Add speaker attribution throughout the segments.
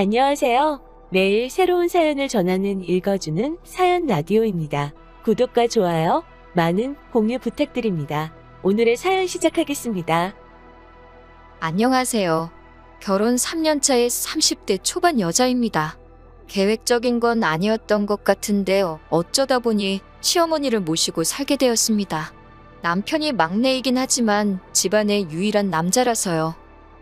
Speaker 1: 안녕하세요. 매일 새로운 사연을 전하는 읽어주는 사연 라디오입니다. 구독과 좋아요, 많은 공유 부탁드립니다. 오늘의 사연 시작하겠습니다.
Speaker 2: 안녕하세요. 결혼 3년 차의 30대 초반 여자입니다. 계획적인 건 아니었던 것 같은데 어쩌다 보니 시어머니를 모시고 살게 되었습니다. 남편이 막내이긴 하지만 집안의 유일한 남자라서요.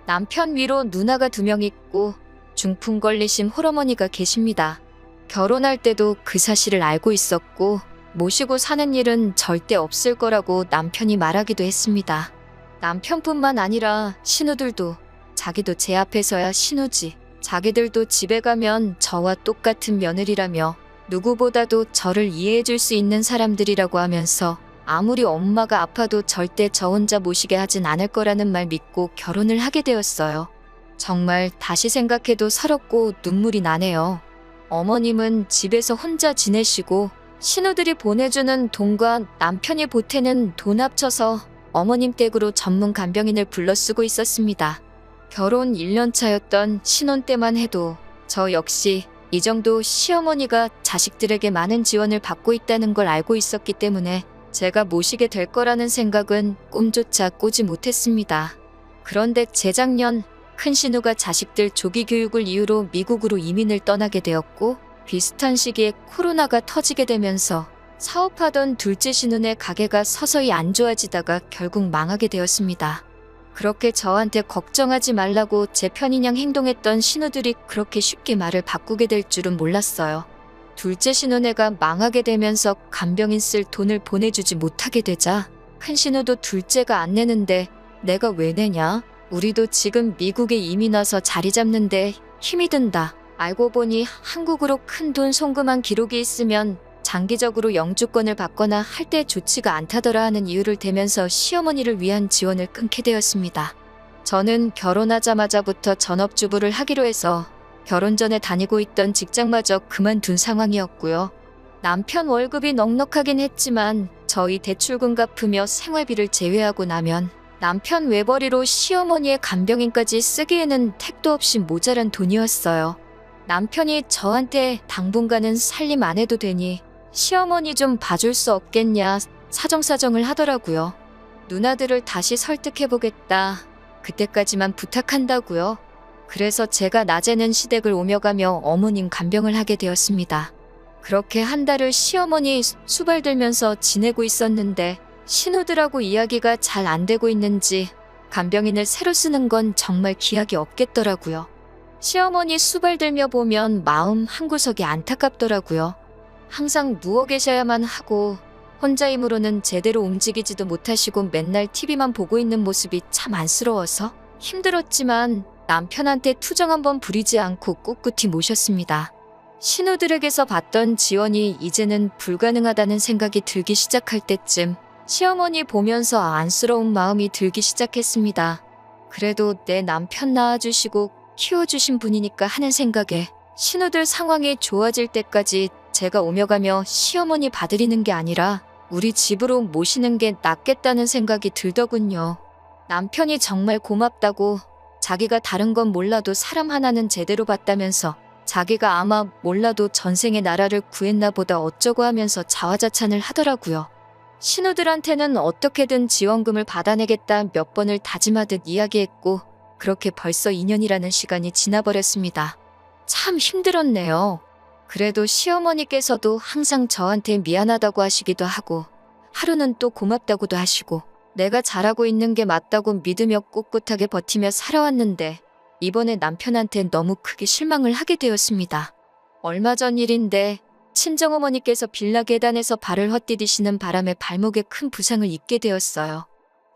Speaker 2: 남편 위로 누나가 2명 있고 중풍 걸리신 홀어머니가 계십니다. 결혼할 때도 그 사실을 알고 있었고 모시고 사는 일은 절대 없을 거라고 남편이 말하기도 했습니다. 남편뿐만 아니라 신우들도 자기도 제 앞에서야 신우지. 자기들도 집에 가면 저와 똑같은 며느리라며 누구보다도 저를 이해해 줄 수 있는 사람들이라고 하면서 아무리 엄마가 아파도 절대 저 혼자 모시게 하진 않을 거라는 말 믿고 결혼을 하게 되었어요. 정말 다시 생각해도 서럽고 눈물이 나네요. 어머님은 집에서 혼자 지내시고 신우들이 보내주는 돈과 남편이 보태는 돈 합쳐서 어머님 댁으로 전문 간병인을 불러 쓰고 있었습니다. 결혼 1년 차였던 신혼 때만 해도 저 역시 이 정도 시어머니가 자식들에게 많은 지원을 받고 있다는 걸 알고 있었기 때문에 제가 모시게 될 거라는 생각은 꿈조차 꾸지 못했습니다. 그런데 재작년 큰 신우가 자식들 조기 교육을 이유로 미국으로 이민을 떠나게 되었고 비슷한 시기에 코로나가 터지게 되면서 사업하던 둘째 신우네 가게가 서서히 안 좋아지다가 결국 망하게 되었습니다. 그렇게 저한테 걱정하지 말라고 제 편인양 행동했던 신우들이 그렇게 쉽게 말을 바꾸게 될 줄은 몰랐어요. 둘째 신우네가 망하게 되면서 간병인 쓸 돈을 보내주지 못하게 되자 큰 신우도 둘째가 안 내는데 내가 왜 내냐? 우리도 지금 미국에 이민 와서 자리 잡는데 힘이 든다. 알고 보니 한국으로 큰 돈 송금한 기록이 있으면 장기적으로 영주권을 받거나 할 때 좋지가 않다더라 하는 이유를 대면서 시어머니를 위한 지원을 끊게 되었습니다. 저는 결혼하자마자부터 전업주부를 하기로 해서 결혼 전에 다니고 있던 직장마저 그만둔 상황이었고요. 남편 월급이 넉넉하긴 했지만 저희 대출금 갚으며 생활비를 제외하고 나면 남편 외벌이로 시어머니의 간병인까지 쓰기에는 택도 없이 모자란 돈이었어요. 남편이 저한테 당분간은 살림 안 해도 되니 시어머니 좀 봐줄 수 없겠냐 사정사정을 하더라고요. 누나들을 다시 설득해보겠다. 그때까지만 부탁한다고요. 그래서 제가 낮에는 시댁을 오며 가며 어머님 간병을 하게 되었습니다. 그렇게 한 달을 시어머니 수발 들면서 지내고 있었는데 신우들하고 이야기가 잘 안 되고 있는지 간병인을 새로 쓰는 건 정말 기약이 없겠더라고요. 시어머니 수발 들며 보면 마음 한구석이 안타깝더라고요. 항상 누워 계셔야만 하고 혼자 힘으로는 제대로 움직이지도 못하시고 맨날 TV만 보고 있는 모습이 참 안쓰러워서 힘들었지만 남편한테 투정 한번 부리지 않고 꿋꿋이 모셨습니다. 신우들에게서 받던 지원이 이제는 불가능하다는 생각이 들기 시작할 때쯤 시어머니 보면서 안쓰러운 마음이 들기 시작했습니다. 그래도 내 남편 낳아주시고 키워주신 분이니까 하는 생각에 신우들 상황이 좋아질 때까지 제가 오며 가며 시어머니 봐드리는 게 아니라 우리 집으로 모시는 게 낫겠다는 생각이 들더군요. 남편이 정말 고맙다고 자기가 다른 건 몰라도 사람 하나는 제대로 봤다면서 자기가 아마 몰라도 전생에 나라를 구했나 보다 어쩌고 하면서 자화자찬을 하더라고요. 신우들한테는 어떻게든 지원금을 받아내겠다 몇 번을 다짐하듯 이야기했고 그렇게 벌써 2년이라는 시간이 지나버렸습니다. 참 힘들었네요. 그래도 시어머니께서도 항상 저한테 미안하다고 하시기도 하고 하루는 또 고맙다고도 하시고 내가 잘하고 있는 게 맞다고 믿으며 꿋꿋하게 버티며 살아왔는데 이번에 남편한테 너무 크게 실망을 하게 되었습니다. 얼마 전 일인데 친정어머니께서 빌라 계단에서 발을 헛디디시는 바람에 발목에 큰 부상을 입게 되었어요.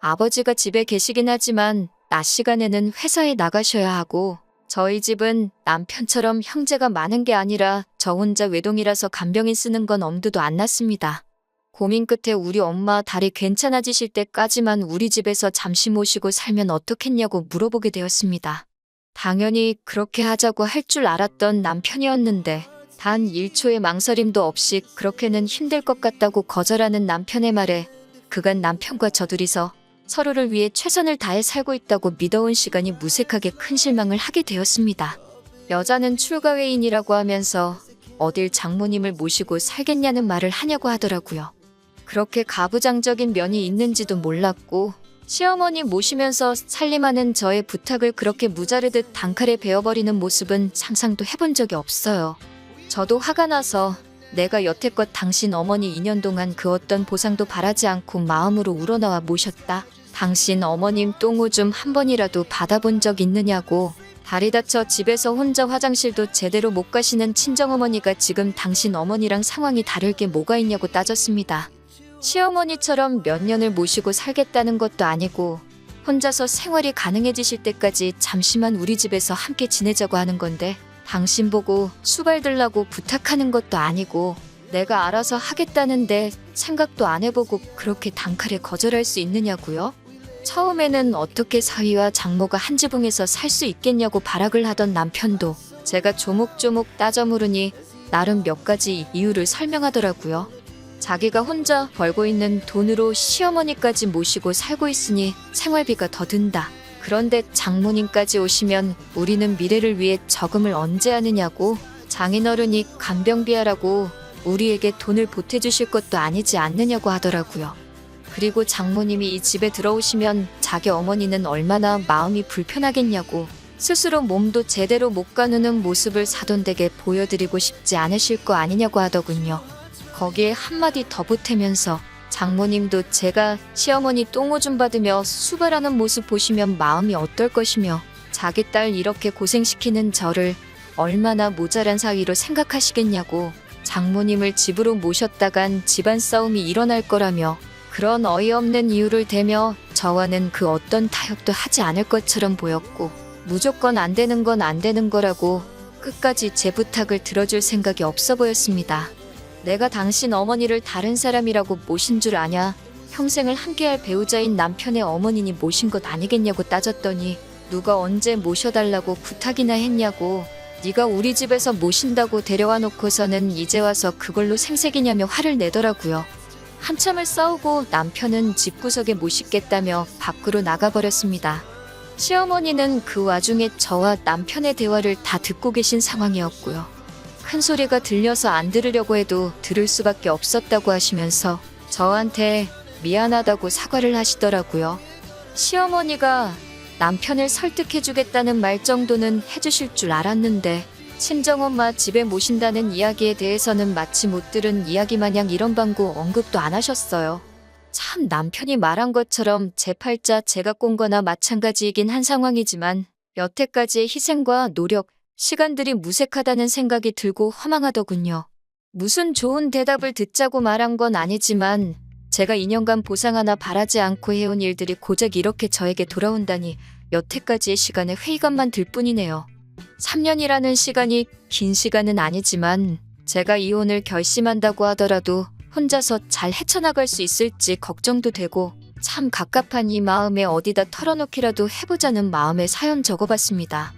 Speaker 2: 아버지가 집에 계시긴 하지만 낮 시간에는 회사에 나가셔야 하고 저희 집은 남편처럼 형제가 많은 게 아니라 저 혼자 외동이라서 간병인 쓰는 건 엄두도 안 났습니다. 고민 끝에 우리 엄마 다리 괜찮아지실 때까지만 우리 집에서 잠시 모시고 살면 어떻겠냐고 물어보게 되었습니다. 당연히 그렇게 하자고 할 줄 알았던 남편이었는데 단 1초의 망설임도 없이 그렇게는 힘들 것 같다고 거절하는 남편의 말에 그간 남편과 저 둘이서 서로를 위해 최선을 다해 살고 있다고 믿어온 시간이 무색하게 큰 실망을 하게 되었습니다. 여자는 출가회인이라고 하면서 어딜 장모님을 모시고 살겠냐는 말을 하냐고 하더라고요. 그렇게 가부장적인 면이 있는지도 몰랐고 시어머니 모시면서 살림하는 저의 부탁을 그렇게 무자르듯 단칼에 베어버리는 모습은 상상도 해본 적이 없어요. 저도 화가 나서 내가 여태껏 당신 어머니 2년 동안 그 어떤 보상도 바라지 않고 마음으로 우러나와 모셨다. 당신 어머님 똥오줌 한 번이라도 받아본 적 있느냐고. 다리 다쳐 집에서 혼자 화장실도 제대로 못 가시는 친정어머니가 지금 당신 어머니랑 상황이 다를 게 뭐가 있냐고 따졌습니다. 시어머니처럼 몇 년을 모시고 살겠다는 것도 아니고 혼자서 생활이 가능해지실 때까지 잠시만 우리 집에서 함께 지내자고 하는 건데 당신 보고 수발들라고 부탁하는 것도 아니고 내가 알아서 하겠다는데 생각도 안 해보고 그렇게 단칼에 거절할 수 있느냐고요? 처음에는 어떻게 사위와 장모가 한 지붕에서 살 수 있겠냐고 발악을 하던 남편도 제가 조목조목 따져 물으니 나름 몇 가지 이유를 설명하더라고요. 자기가 혼자 벌고 있는 돈으로 시어머니까지 모시고 살고 있으니 생활비가 더 든다. 그런데 장모님까지 오시면 우리는 미래를 위해 저금을 언제 하느냐고. 장인어른이 간병비하라고 우리에게 돈을 보태주실 것도 아니지 않느냐고 하더라고요. 그리고 장모님이 이 집에 들어오시면 자기 어머니는 얼마나 마음이 불편하겠냐고. 스스로 몸도 제대로 못 가누는 모습을 사돈댁에 보여드리고 싶지 않으실 거 아니냐고 하더군요. 거기에 한마디 더 보태면서 장모님도 제가 시어머니 똥오줌 받으며 수발하는 모습 보시면 마음이 어떨 것이며 자기 딸 이렇게 고생시키는 저를 얼마나 모자란 사위로 생각하시겠냐고. 장모님을 집으로 모셨다간 집안 싸움이 일어날 거라며 그런 어이없는 이유를 대며 저와는 그 어떤 타협도 하지 않을 것처럼 보였고 무조건 안 되는 건 안 되는 거라고 끝까지 제 부탁을 들어줄 생각이 없어 보였습니다. 내가 당신 어머니를 다른 사람이라고 모신 줄 아냐? 평생을 함께할 배우자인 남편의 어머니니 모신 것 아니겠냐고 따졌더니 누가 언제 모셔달라고 부탁이나 했냐고. 네가 우리 집에서 모신다고 데려와 놓고서는 이제 와서 그걸로 생색이냐며 화를 내더라고요. 한참을 싸우고 남편은 집구석에 못 싣겠다며 밖으로 나가버렸습니다. 시어머니는 그 와중에 저와 남편의 대화를 다 듣고 계신 상황이었고요. 큰 소리가 들려서 안 들으려고 해도 들을 수밖에 없었다고 하시면서 저한테 미안하다고 사과를 하시더라고요. 시어머니가 남편을 설득해주겠다는 말 정도는 해주실 줄 알았는데 친정엄마 집에 모신다는 이야기에 대해서는 마치 못 들은 이야기 마냥 이런 방구 언급도 안 하셨어요. 참 남편이 말한 것처럼 제 팔자 제가 꼰 거나 마찬가지이긴 한 상황이지만 여태까지의 희생과 노력, 시간들이 무색하다는 생각이 들고 허망하더군요. 무슨 좋은 대답을 듣자고 말한 건 아니지만 제가 2년간 보상 하나 바라지 않고 해온 일들이 고작 이렇게 저에게 돌아온다니 여태까지의 시간에 회의감만 들 뿐이네요. 3년이라는 시간이 긴 시간은 아니지만 제가 이혼을 결심한다고 하더라도 혼자서 잘 헤쳐나갈 수 있을지 걱정도 되고 참 갑갑한 이 마음에 어디다 털어놓기라도 해보자는 마음에 사연 적어봤습니다.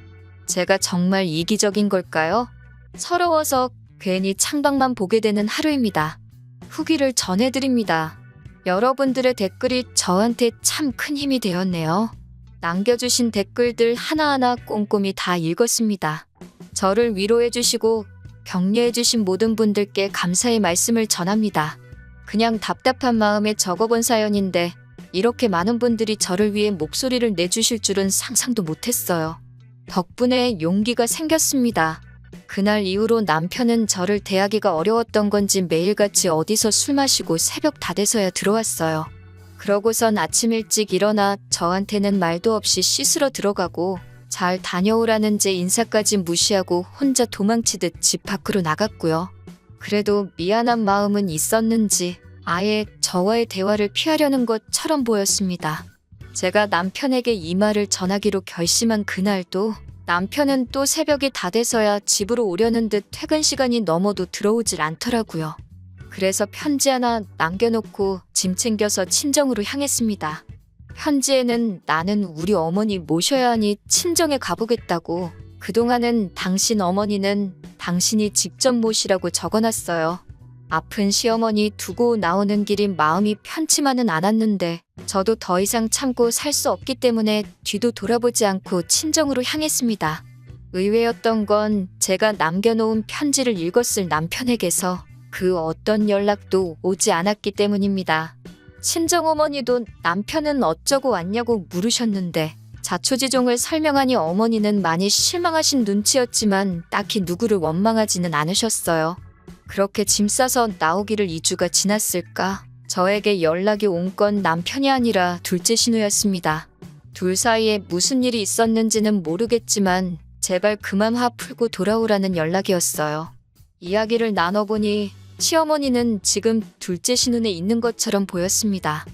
Speaker 2: 제가 정말 이기적인 걸까요? 서러워서 괜히 창밖만 보게 되는 하루입니다. 후기를 전해드립니다. 여러분들의 댓글이 저한테 참 큰 힘이 되었네요. 남겨주신 댓글들 하나하나 꼼꼼히 다 읽었습니다. 저를 위로해주시고 격려해주신 모든 분들께 감사의 말씀을 전합니다. 그냥 답답한 마음에 적어본 사연인데 이렇게 많은 분들이 저를 위해 목소리를 내주실 줄은 상상도 못했어요. 덕분에 용기가 생겼습니다. 그날 이후로 남편은 저를 대하기가 어려웠던 건지 매일같이 어디서 술 마시고 새벽 다 돼서야 들어왔어요. 그러고선 아침 일찍 일어나 저한테는 말도 없이 씻으러 들어가고 잘 다녀오라는 제 인사까지 무시하고 혼자 도망치듯 집 밖으로 나갔고요. 그래도 미안한 마음은 있었는지 아예 저와의 대화를 피하려는 것처럼 보였습니다. 제가 남편에게 이 말을 전하기로 결심한 그날도 남편은 또 새벽이 다 돼서야 집으로 오려는 듯 퇴근 시간이 넘어도 들어오질 않더라고요. 그래서 편지 하나 남겨놓고 짐 챙겨서 친정으로 향했습니다. 편지에는 나는 우리 어머니 모셔야 하니 친정에 가보겠다고 그동안은 당신 어머니는 당신이 직접 모시라고 적어놨어요. 아픈 시어머니 두고 나오는 길이 마음이 편치만은 않았는데 저도 더 이상 참고 살 수 없기 때문에 뒤도 돌아보지 않고 친정으로 향했습니다. 의외였던 건 제가 남겨놓은 편지를 읽었을 남편에게서 그 어떤 연락도 오지 않았기 때문입니다. 친정어머니도 남편은 어쩌고 왔냐고 물으셨는데 자초지종을 설명하니 어머니는 많이 실망하신 눈치였지만 딱히 누구를 원망하지는 않으셨어요. 그렇게 짐 싸서 나오기를 2주가 지났을까? 저에게 연락이 온 건 남편이 아니라 둘째 신우였습니다. 둘 사이에 무슨 일이 있었는지는 모르겠지만 제발 그만 화 풀고 돌아오라는 연락이었어요. 이야기를 나눠보니 시어머니는 지금 둘째 신혼에 있는 것처럼 보였습니다.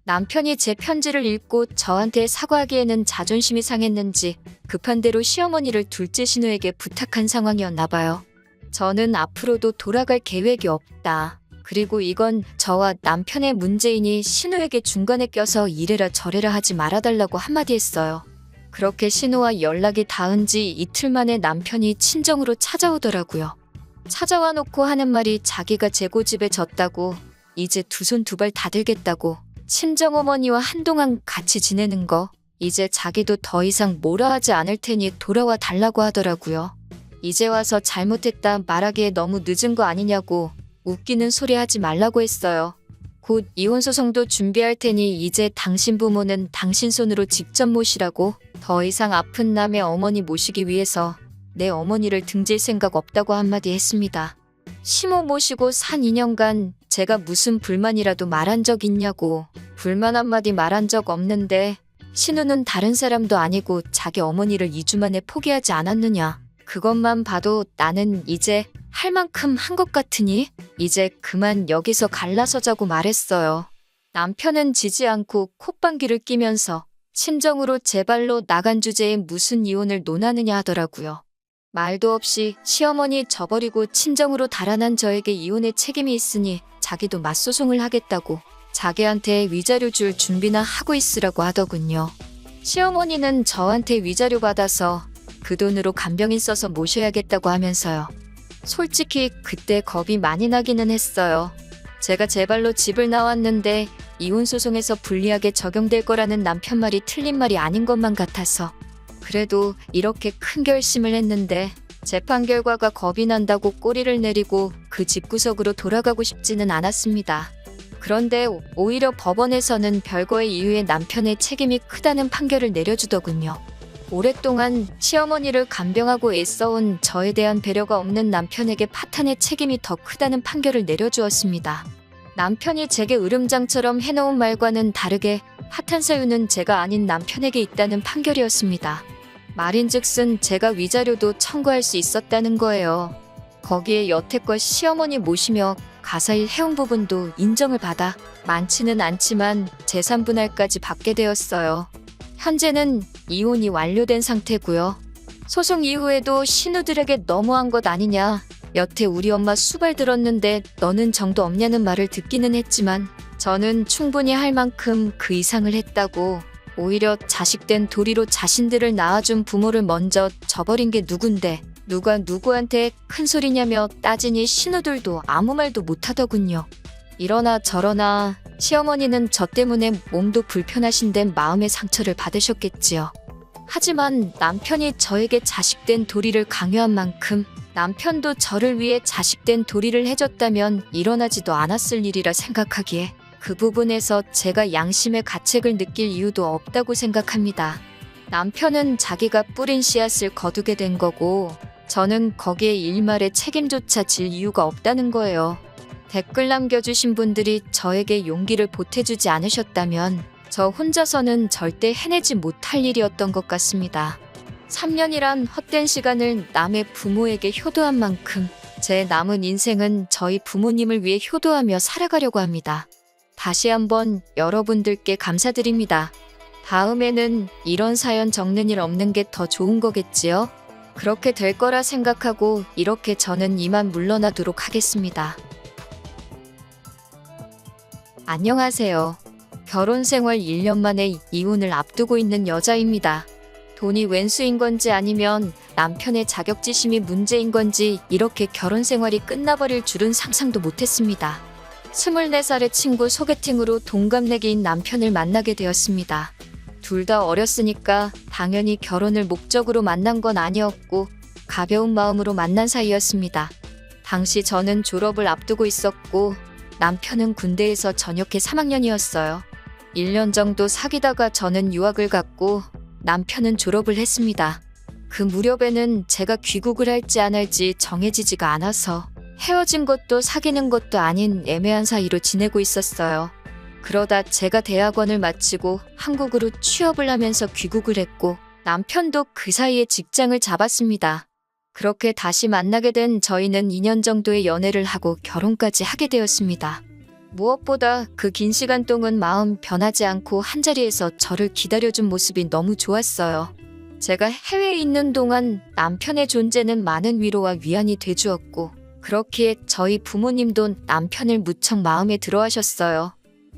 Speaker 2: 남편이 제 편지를 읽고 저한테 사과하기에는 자존심이 상했는지 급한 대로 시어머니를 둘째 신우에게 부탁한 상황이었나 봐요. 저는 앞으로도 돌아갈 계획이 없다. 그리고 이건 저와 남편의 문제이니 신우에게 중간에 껴서 이래라 저래라 하지 말아달라고 한마디 했어요. 그렇게 신우와 연락이 닿은 지 이틀 만에 남편이 친정으로 찾아오더라고요. 찾아와 놓고 하는 말이 자기가 제 고집에 졌다고, 이제 두 손 두 발 다 들겠다고, 친정어머니와 한동안 같이 지내는 거, 이제 자기도 더 이상 뭐라 하지 않을 테니 돌아와 달라고 하더라고요. 이제 와서 잘못했다 말하기에 너무 늦은 거 아니냐고 웃기는 소리 하지 말라고 했어요. 곧 이혼소송도 준비할 테니 이제 당신 부모는 당신 손으로 직접 모시라고, 더 이상 아픈 남의 어머니 모시기 위해서 내 어머니를 등질 생각 없다고 한마디 했습니다. 시모 모시고 산 2년간 제가 무슨 불만이라도 말한 적 있냐고. 불만 한마디 말한 적 없는데 신우는 다른 사람도 아니고 자기 어머니를 2주 만에 포기하지 않았느냐. 그것만 봐도 나는 이제 할 만큼 한 것 같으니 이제 그만 여기서 갈라서자고 말했어요. 남편은 지지 않고 콧방귀를 끼면서 친정으로 제 발로 나간 주제에 무슨 이혼을 논하느냐 하더라고요. 말도 없이 시어머니 저버리고 친정으로 달아난 저에게 이혼의 책임이 있으니 자기도 맞소송을 하겠다고 자기한테 위자료 줄 준비나 하고 있으라고 하더군요. 시어머니는 저한테 위자료 받아서 그 돈으로 간병인 써서 모셔야겠다고 하면서요. 솔직히 그때 겁이 많이 나기는 했어요. 제가 제 발로 집을 나왔는데 이혼소송에서 불리하게 적용될 거라는 남편 말이 틀린 말이 아닌 것만 같아서. 그래도 이렇게 큰 결심을 했는데 재판 결과가 겁이 난다고 꼬리를 내리고 그 집구석으로 돌아가고 싶지는 않았습니다. 그런데 오히려 법원에서는 별거의 이유에 남편의 책임이 크다는 판결을 내려주더군요. 오랫동안 시어머니를 간병하고 애써온 저에 대한 배려가 없는 남편에게 파탄의 책임이 더 크다는 판결을 내려주었습니다. 남편이 제게 으름장처럼 해놓은 말과는 다르게 파탄 사유는 제가 아닌 남편에게 있다는 판결이었습니다. 말인즉슨 제가 위자료도 청구할 수 있었다는 거예요. 거기에 여태껏 시어머니 모시며 가사일 해온 부분도 인정을 받아 많지는 않지만 재산 분할까지 받게 되었어요. 현재는 이혼이 완료된 상태고요. 소송 이후에도 신우들에게 너무한 것 아니냐, 여태 우리 엄마 수발 들었는데 너는 정도 없냐는 말을 듣기는 했지만 저는 충분히 할 만큼 그 이상을 했다고, 오히려 자식된 도리로 자신들을 낳아준 부모를 먼저 저버린 게 누군데 누가 누구한테 큰 소리냐며 따지니 신우들도 아무 말도 못하더군요. 이러나 저러나 시어머니는 저 때문에 몸도 불편하신데 마음의 상처를 받으셨겠지요. 하지만 남편이 저에게 자식된 도리를 강요한 만큼 남편도 저를 위해 자식된 도리를 해줬다면 일어나지도 않았을 일이라 생각하기에 그 부분에서 제가 양심의 가책을 느낄 이유도 없다고 생각합니다. 남편은 자기가 뿌린 씨앗을 거두게 된 거고 저는 거기에 일말의 책임조차 질 이유가 없다는 거예요. 댓글 남겨주신 분들이 저에게 용기를 보태주지 않으셨다면 저 혼자서는 절대 해내지 못할 일이었던 것 같습니다. 3년이란 헛된 시간을 남의 부모에게 효도한 만큼 제 남은 인생은 저희 부모님을 위해 효도하며 살아가려고 합니다. 다시 한번 여러분들께 감사드립니다. 다음에는 이런 사연 적는 일 없는 게 더 좋은 거겠지요? 그렇게 될 거라 생각하고 이렇게 저는 이만 물러나도록 하겠습니다. 안녕하세요. 결혼 생활 1년 만에 이혼을 앞두고 있는 여자입니다. 돈이 왼수인 건지 아니면 남편의 자격지심이 문제인 건지 이렇게 결혼 생활이 끝나버릴 줄은 상상도 못했습니다. 24살의 친구 소개팅으로 동갑내기인 남편을 만나게 되었습니다. 둘 다 어렸으니까 당연히 결혼을 목적으로 만난 건 아니었고 가벼운 마음으로 만난 사이였습니다. 당시 저는 졸업을 앞두고 있었고 남편은 군대에서 전역해 3학년이었어요. 1년 정도 사귀다가 저는 유학을 갔고 남편은 졸업을 했습니다. 그 무렵에는 제가 귀국을 할지 안 할지 정해지지가 않아서 헤어진 것도 사귀는 것도 아닌 애매한 사이로 지내고 있었어요. 그러다 제가 대학원을 마치고 한국으로 취업을 하면서 귀국을 했고 남편도 그 사이에 직장을 잡았습니다. 그렇게 다시 만나게 된 저희는 2년 정도의 연애를 하고 결혼까지 하게 되었습니다. 무엇보다 그 긴 시간 동안 마음 변하지 않고 한자리에서 저를 기다려준 모습이 너무 좋았어요. 제가 해외에 있는 동안 남편의 존재는 많은 위로와 위안이 돼주었고 그렇기에 저희 부모님도 남편을 무척 마음에 들어 하셨어요.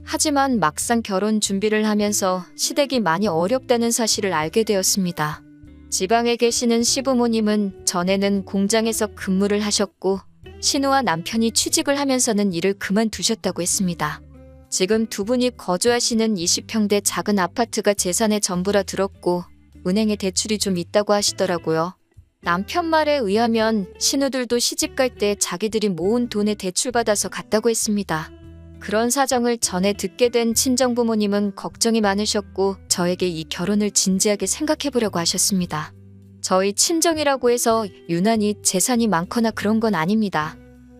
Speaker 2: 하지만 막상 결혼 준비를 하면서 시댁이 많이 어렵다는 사실을 알게 되었습니다. 지방에 계시는 시부모님은 전에는 공장에서 근무를 하셨고 신우와 남편이 취직을 하면서는 일을 그만두셨다고 했습니다. 지금 두 분이 거주하시는 20평대 작은 아파트가 재산의 전부라 들었고 은행에 대출이 좀 있다고 하시더라고요. 남편 말에 의하면 신우들도 시집갈 때 자기들이 모은 돈에 대출받아서 갔다고 했습니다. 그런 사정을 전에 듣게 된 친정부모님은 걱정이 많으셨고 저에게 이 결혼을 진지하게 생각해보려고 하셨습니다. 저희 친정이라고 해서 유난히 재산이 많거나 그런 건 아닙니다.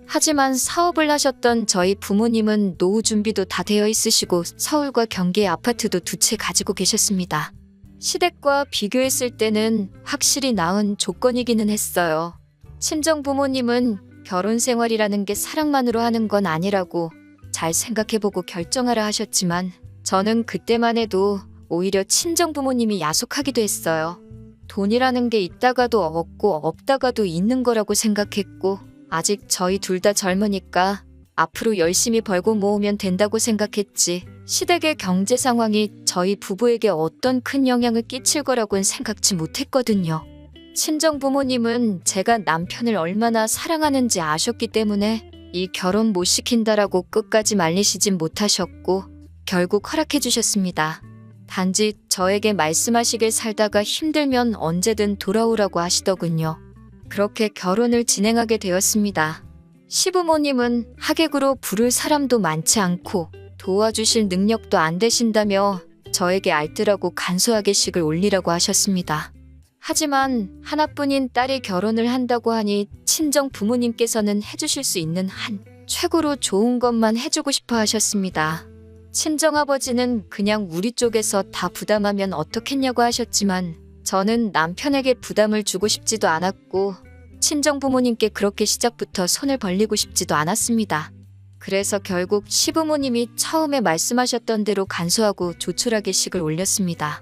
Speaker 2: 하지만 사업을 하셨던 저희 부모님은 노후 준비도 다 되어 있으시고 서울과 경기의 아파트도 두 채 가지고 계셨습니다. 시댁과 비교했을 때는 확실히 나은 조건이기는 했어요. 친정 부모님은 결혼 생활이라는 게 사랑만으로 하는 건 아니라고 잘 생각해보고 결정하라 하셨지만 저는 그때만 해도 오히려 친정 부모님이 야속하기도 했어요. 돈이라는 게 있다가도 없고 없다가도 있는 거라고 생각했고 아직 저희 둘 다 젊으니까 앞으로 열심히 벌고 모으면 된다고 생각했지 시댁의 경제 상황이 저희 부부에게 어떤 큰 영향을 끼칠 거라고는 생각지 못했거든요. 친정 부모님은 제가 남편을 얼마나 사랑하는지 아셨기 때문에 이 결혼 못 시킨다라고 끝까지 말리시진 못하셨고 결국 허락해 주셨습니다. 단지 저에게 말씀하시길 살다가 힘들면 언제든 돌아오라고 하시더군요. 그렇게 결혼을 진행하게 되었습니다. 시부모님은 하객으로 부를 사람도 많지 않고 도와주실 능력도 안 되신다며 저에게 알뜰하고 간소하게 식을 올리라고 하셨습니다. 하지만 하나뿐인 딸이 결혼을 한다고 하니 친정 부모님께서는 해주실 수 있는 한 최고로 좋은 것만 해주고 싶어 하셨습니다. 친정아버지는 그냥 우리 쪽에서 다 부담하면 어떻겠냐고 하셨지만 저는 남편에게 부담을 주고 싶지도 않았고 친정 부모님께 그렇게 시작부터 손을 벌리고 싶지도 않았습니다. 그래서 결국 시부모님이 처음에 말씀하셨던 대로 간소하고 조촐하게 식을 올렸습니다.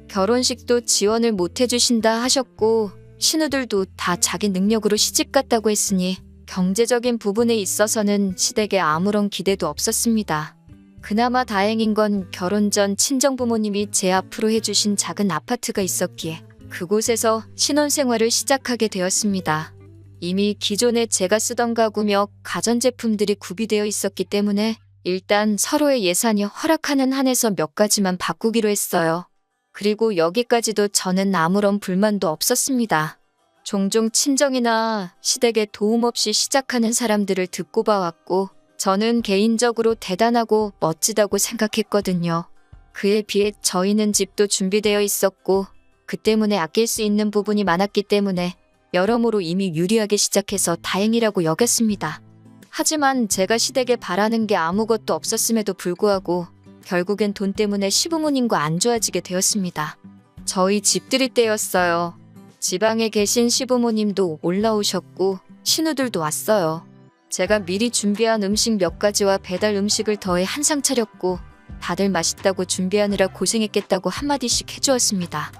Speaker 2: 결혼식도 지원을 못 해주신다 하셨고 신우들도 다 자기 능력으로 시집 갔다고 했으니 경제적인 부분에 있어서는 시댁에 아무런 기대도 없었습니다. 그나마 다행인 건 결혼 전 친정부모님이 제 앞으로 해주신 작은 아파트가 있었기에 그곳에서 신혼생활을 시작하게 되었습니다. 이미 기존에 제가 쓰던 가구며 가전제품들이 구비되어 있었기 때문에 일단 서로의 예산이 허락하는 한에서 몇 가지만 바꾸기로 했어요. 그리고 여기까지도 저는 아무런 불만도 없었습니다. 종종 친정이나 시댁에 도움 없이 시작하는 사람들을 듣고 봐왔고 저는 개인적으로 대단하고 멋지다고 생각했거든요. 그에 비해 저희는 집도 준비되어 있었고 그 때문에 아낄 수 있는 부분이 많았기 때문에 여러모로 이미 유리하게 시작해서 다행이라고 여겼습니다. 하지만 제가 시댁에 바라는 게 아무것도 없었음에도 불구하고 결국엔 돈 때문에 시부모님과 안 좋아지게 되었습니다. 저희 집들이 때였어요. 지방에 계신 시부모님도 올라오셨고 신우들도 왔어요. 제가 미리 준비한 음식 몇 가지와 배달 음식을 더해 한상 차렸고 다들 맛있다고 준비하느라 고생했겠다고 한마디씩 해주었습니다.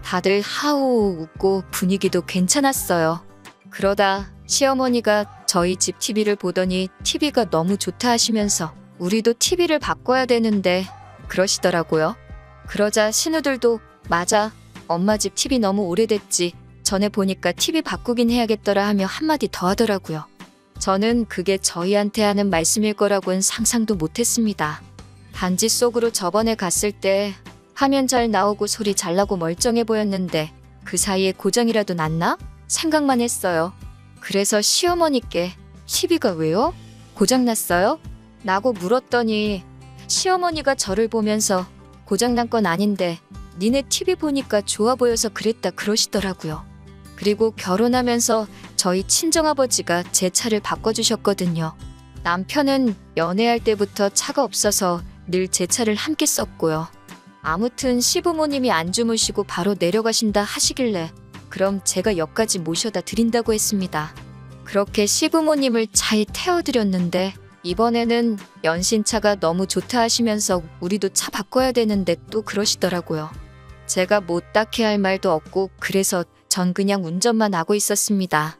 Speaker 2: 다들 하호 웃고 분위기도 괜찮았어요. 그러다 시어머니가 저희 집 TV를 보더니 TV가 너무 좋다 하시면서 우리도 TV를 바꿔야 되는데 그러시더라고요. 그러자 신우들도 맞아, 엄마 집 TV 너무 오래됐지. 전에 보니까 TV 바꾸긴 해야겠더라 하며 한마디 더 하더라고요. 저는 그게 저희한테 하는 말씀일 거라고는 상상도 못했습니다. 단지 속으로 저번에 갔을 때 화면 잘 나오고 소리 잘 나고 멀쩡해 보였는데 그 사이에 고장이라도 났나? 생각만 했어요. 그래서 시어머니께 TV가 왜요? 고장났어요? 라고 물었더니 시어머니가 저를 보면서 고장난 건 아닌데 니네 TV 보니까 좋아 보여서 그랬다 그러시더라고요. 그리고 결혼하면서 저희 친정아버지가 제 차를 바꿔주셨거든요. 남편은 연애할 때부터 차가 없어서 늘 제 차를 함께 썼고요. 아무튼 시부모님이 안 주무시고 바로 내려가신다 하시길래 그럼 제가 역까지 모셔다 드린다고 했습니다. 그렇게 시부모님을 차에 태워드렸는데 이번에는 연신차가 너무 좋다 하시면서 우리도 차 바꿔야 되는데 또 그러시더라고요. 제가 뭐 딱히 할 말도 없고 그래서 전 그냥 운전만 하고 있었습니다.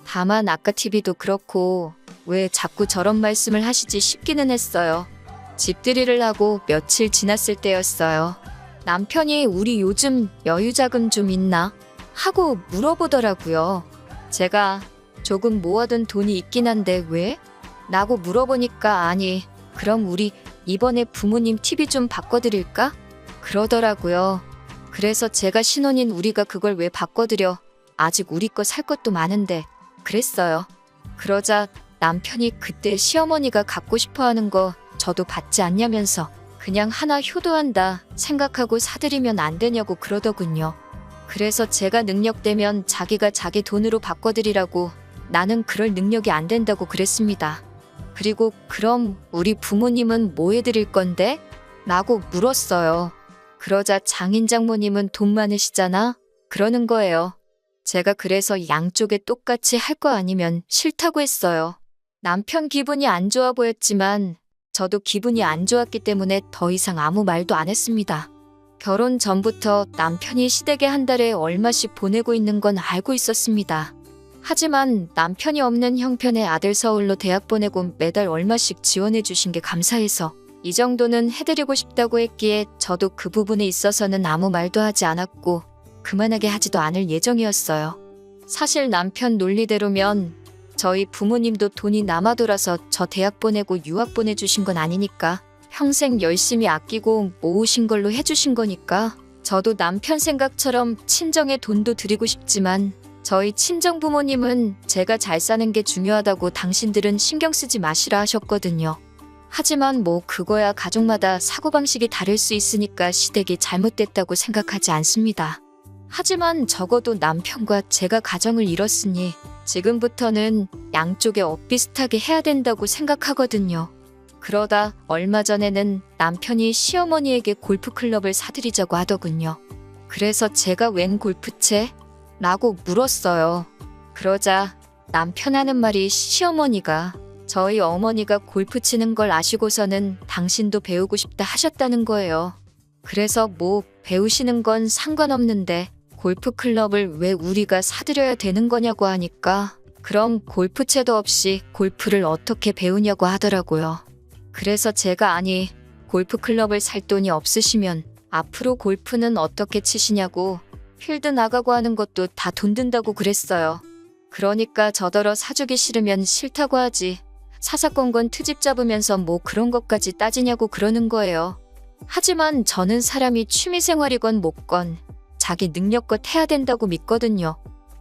Speaker 2: 다만 아까 TV도 그렇고 왜 자꾸 저런 말씀을 하시지 싶기는 했어요. 집들이를 하고 며칠 지났을 때였어요. 남편이 우리 요즘 여유자금 좀 있나? 하고 물어보더라고요. 제가 조금 모아둔 돈이 있긴 한데 왜? 라고 물어보니까 아니 그럼 우리 이번에 부모님 TV 좀 바꿔드릴까? 그러더라고요. 그래서 제가 신혼인 우리가 그걸 왜 바꿔드려? 아직 우리 거 살 것도 많은데 그랬어요. 그러자 남편이 그때 시어머니가 갖고 싶어하는 거 저도 받지 않냐면서 그냥 하나 효도한다 생각하고 사드리면 안 되냐고 그러더군요. 그래서 제가 능력되면 자기가 자기 돈으로 바꿔드리라고 나는 그럴 능력이 안 된다고 그랬습니다. 그리고 그럼 우리 부모님은 뭐 해드릴 건데? 라고 물었어요. 그러자 장인 장모님은 돈 많으시잖아? 그러는 거예요. 제가 그래서 양쪽에 똑같이 할 거 아니면 싫다고 했어요. 남편 기분이 안 좋아 보였지만 저도 기분이 안 좋았기 때문에 더 이상 아무 말도 안 했습니다. 결혼 전부터 남편이 시댁에 한 달에 얼마씩 보내고 있는 건 알고 있었습니다. 하지만 남편이 없는 형편의 아들 서울로 대학 보내고 매달 얼마씩 지원해 주신 게 감사해서 이 정도는 해드리고 싶다고 했기에 저도 그 부분에 있어서는 아무 말도 하지 않았고 그만하게 하지도 않을 예정이었어요. 사실 남편 논리대로면 저희 부모님도 돈이 남아 돌아서 저 대학 보내고 유학 보내주신 건 아니니까 평생 열심히 아끼고 모으신 걸로 해주신 거니까 저도 남편 생각처럼 친정에 돈도 드리고 싶지만 저희 친정 부모님은 제가 잘 사는 게 중요하다고 당신들은 신경 쓰지 마시라 하셨거든요. 하지만 뭐 그거야 가족마다 사고방식이 다를 수 있으니까 시댁이 잘못됐다고 생각하지 않습니다. 하지만 적어도 남편과 제가 가정을 이뤘으니 지금부터는 양쪽에 엇비슷하게 해야 된다고 생각하거든요. 그러다 얼마 전에는 남편이 시어머니에게 골프클럽을 사드리자고 하더군요. 그래서 제가 웬 골프채? 라고 물었어요. 그러자 남편 하는 말이 시어머니가 저희 어머니가 골프 치는 걸 아시고서는 당신도 배우고 싶다 하셨다는 거예요. 그래서 뭐 배우시는 건 상관없는데 골프클럽을 왜 우리가 사드려야 되는 거냐고 하니까 그럼 골프채도 없이 골프를 어떻게 배우냐고 하더라고요. 그래서 제가 아니 골프클럽을 살 돈이 없으시면 앞으로 골프는 어떻게 치시냐고 필드 나가고 하는 것도 다 돈 든다고 그랬어요. 그러니까 저더러 사주기 싫으면 싫다고 하지 사사건건 트집 잡으면서 뭐 그런 것까지 따지냐고 그러는 거예요. 하지만 저는 사람이 취미생활이건 뭐건 자기 능력껏 해야 된다고 믿거든요.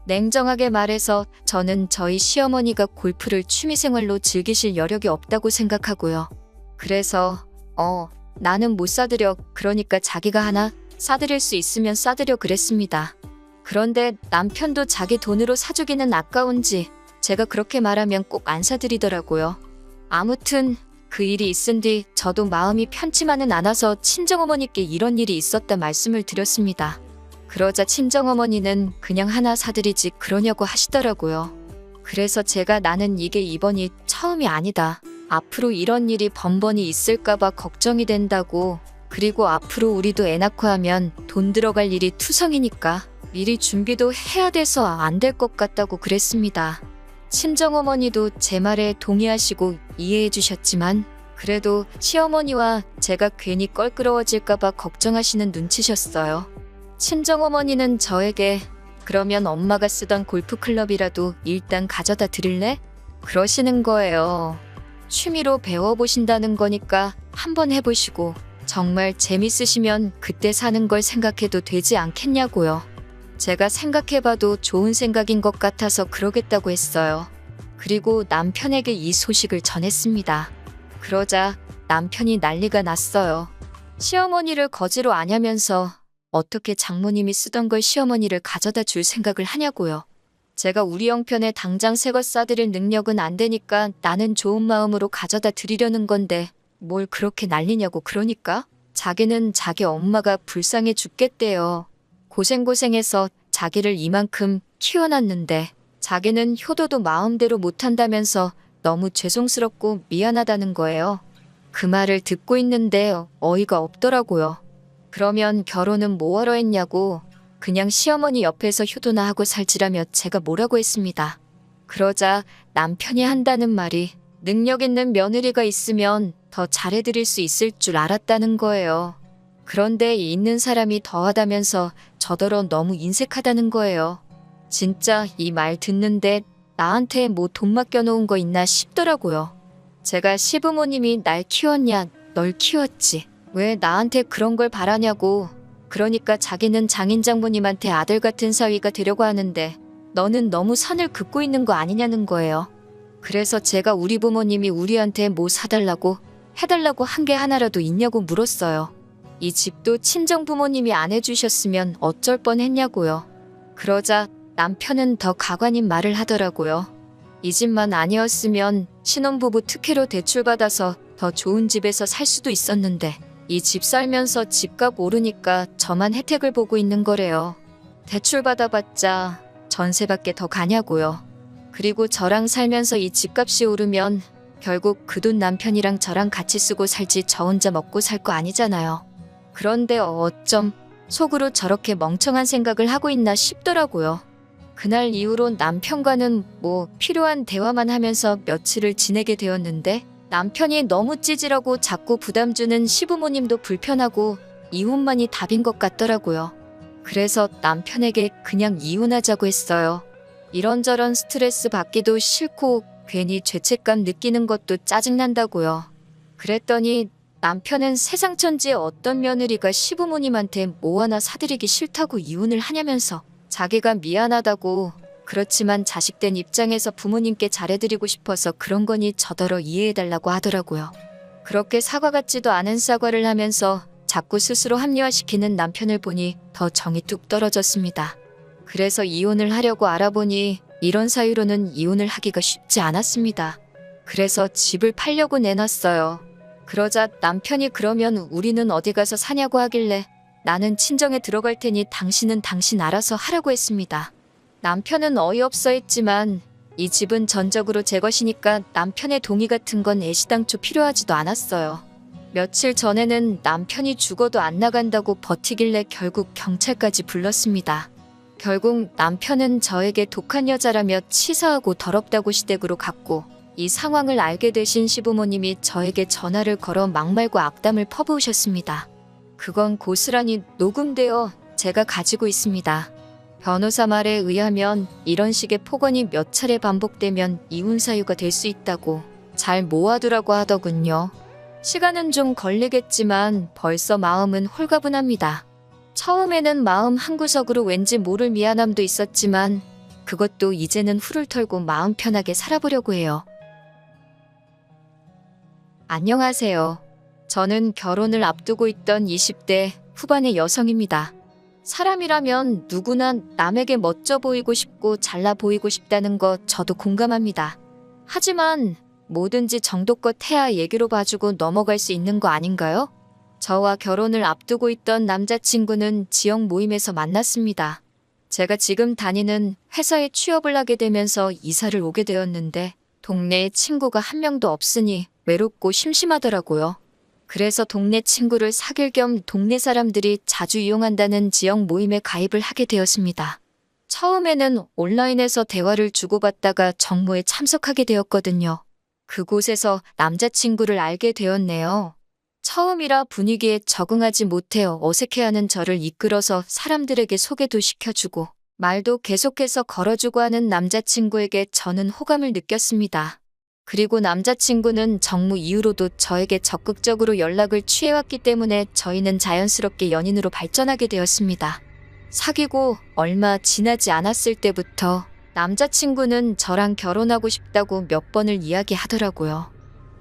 Speaker 2: 냉정하게 말해서 저는 저희 시어머니가 골프를 취미생활로 즐기실 여력이 없다고 생각하고요. 그래서 나는 못 사드려 그러니까 자기가 하나 사드릴 수 있으면 사드려 그랬습니다. 그런데 남편도 자기 돈으로 사주기는 아까운지 제가 그렇게 말하면 꼭 안 사드리더라고요. 아무튼 그 일이 있은 뒤 저도 마음이 편치만은 않아서 친정어머니께 이런 일이 있었다 말씀을 드렸습니다. 그러자 친정어머니는 그냥 하나 사드리지 그러냐고 하시더라고요. 그래서 제가 나는 이게 이번이 처음이 아니다. 앞으로 이런 일이 번번이 있을까봐 걱정이 된다고. 그리고 앞으로 우리도 애 낳고 하면 돈 들어갈 일이 투성이니까 미리 준비도 해야 돼서 안 될 것 같다고 그랬습니다. 친정어머니도 제 말에 동의하시고 이해해 주셨지만 그래도 시어머니와 제가 괜히 껄끄러워질까봐 걱정하시는 눈치셨어요. 친정어머니는 저에게 그러면 엄마가 쓰던 골프클럽이라도 일단 가져다 드릴래? 그러시는 거예요. 취미로 배워보신다는 거니까 한번 해보시고 정말 재밌으시면 그때 사는 걸 생각해도 되지 않겠냐고요. 제가 생각해봐도 좋은 생각인 것 같아서 그러겠다고 했어요. 그리고 남편에게 이 소식을 전했습니다. 그러자 남편이 난리가 났어요. 시어머니를 거지로 아냐면서 어떻게 장모님이 쓰던 걸 시어머니를 가져다 줄 생각을 하냐고요. 제가 우리 형편에 당장 새 것 싸드릴 능력은 안 되니까 나는 좋은 마음으로 가져다 드리려는 건데 뭘 그렇게 난리냐고 그러니까 자기는 자기 엄마가 불쌍해 죽겠대요. 고생고생해서 자기를 이만큼 키워놨는데 자기는 효도도 마음대로 못한다면서 너무 죄송스럽고 미안하다는 거예요. 그 말을 듣고 있는데 어이가 없더라고요. 그러면 결혼은 뭐하러 했냐고 그냥 시어머니 옆에서 효도나 하고 살지라며 제가 뭐라고 했습니다. 그러자 남편이 한다는 말이 능력 있는 며느리가 있으면 더 잘해드릴 수 있을 줄 알았다는 거예요. 그런데 있는 사람이 더하다면서 저더러 너무 인색하다는 거예요. 진짜 이 말 듣는데 나한테 뭐 돈 맡겨놓은 거 있나 싶더라고요. 제가 시부모님이 날 키웠냐, 널 키웠지. 왜 나한테 그런 걸 바라냐고. 그러니까 자기는 장인장모님한테 아들 같은 사위가 되려고 하는데 너는 너무 선을 긋고 있는 거 아니냐는 거예요. 그래서 제가 우리 부모님이 우리한테 뭐 사달라고 해달라고 한 게 하나라도 있냐고 물었어요. 이 집도 친정 부모님이 안 해주셨으면 어쩔 뻔했냐고요. 그러자 남편은 더 가관인 말을 하더라고요. 이 집만 아니었으면 신혼부부 특혜로 대출받아서 더 좋은 집에서 살 수도 있었는데 이 집 살면서 집값 오르니까 저만 혜택을 보고 있는 거래요. 대출받아봤자 전세밖에 더 가냐고요. 그리고 저랑 살면서 이 집값이 오르면 결국 그 돈 남편이랑 저랑 같이 쓰고 살지 저 혼자 먹고 살 거 아니잖아요. 그런데 어쩜 속으로 저렇게 멍청한 생각을 하고 있나 싶더라고요. 그날 이후로 남편과는 뭐 필요한 대화만 하면서 며칠을 지내게 되었는데 남편이 너무 찌질하고 자꾸 부담 주는 시부모님도 불편하고 이혼만이 답인 것 같더라고요. 그래서 남편에게 그냥 이혼하자고 했어요. 이런저런 스트레스 받기도 싫고 괜히 죄책감 느끼는 것도 짜증난다고요. 그랬더니 남편은 세상 천지의 어떤 며느리가 시부모님한테 뭐 하나 사드리기 싫다고 이혼을 하냐면서 자기가 미안하다고 그렇지만 자식된 입장에서 부모님께 잘해드리고 싶어서 그런 거니 저더러 이해해달라고 하더라고요. 그렇게 사과 같지도 않은 사과를 하면서 자꾸 스스로 합리화시키는 남편을 보니 더 정이 뚝 떨어졌습니다. 그래서 이혼을 하려고 알아보니 이런 사유로는 이혼을 하기가 쉽지 않았습니다. 그래서 집을 팔려고 내놨어요. 그러자 남편이 그러면 우리는 어디 가서 사냐고 하길래 나는 친정에 들어갈 테니 당신은 당신 알아서 하라고 했습니다. 남편은 어이없어 했지만 이 집은 전적으로 제 것이니까 남편의 동의 같은 건 애시당초 필요하지도 않았어요. 며칠 전에는 남편이 죽어도 안 나간다고 버티길래 결국 경찰까지 불렀습니다. 결국 남편은 저에게 독한 여자라며 치사하고 더럽다고 시댁으로 갔고 이 상황을 알게 되신 시부모님이 저에게 전화를 걸어 막말과 악담을 퍼부으셨습니다. 그건 고스란히 녹음되어 제가 가지고 있습니다. 변호사 말에 의하면 이런 식의 폭언이 몇 차례 반복되면 이혼 사유가 될 수 있다고 잘 모아두라고 하더군요. 시간은 좀 걸리겠지만 벌써 마음은 홀가분합니다. 처음에는 마음 한구석으로 왠지 모를 미안함도 있었지만 그것도 이제는 훌을 털고 마음 편하게 살아보려고 해요. 안녕하세요. 저는 결혼을 앞두고 있던 20대 후반의 여성입니다. 사람이라면 누구나 남에게 멋져 보이고 싶고 잘나 보이고 싶다는 거 저도 공감합니다. 하지만 뭐든지 정도껏 해야 얘기로 봐주고 넘어갈 수 있는 거 아닌가요? 저와 결혼을 앞두고 있던 남자친구는 지역 모임에서 만났습니다. 제가 지금 다니는 회사에 취업을 하게 되면서 이사를 오게 되었는데 동네에 친구가 한 명도 없으니 외롭고 심심하더라고요. 그래서 동네 친구를 사귈 겸 동네 사람들이 자주 이용한다는 지역 모임에 가입을 하게 되었습니다. 처음에는 온라인에서 대화를 주고받다가 정모에 참석하게 되었거든요. 그곳에서 남자친구를 알게 되었네요. 처음이라 분위기에 적응하지 못해 어색해하는 저를 이끌어서 사람들에게 소개도 시켜주고 말도 계속해서 걸어주고 하는 남자친구에게 저는 호감을 느꼈습니다. 그리고 남자친구는 정무 이후로도 저에게 적극적으로 연락을 취해왔기 때문에 저희는 자연스럽게 연인으로 발전하게 되었습니다. 사귀고 얼마 지나지 않았을 때부터 남자친구는 저랑 결혼하고 싶다고 몇 번을 이야기하더라고요.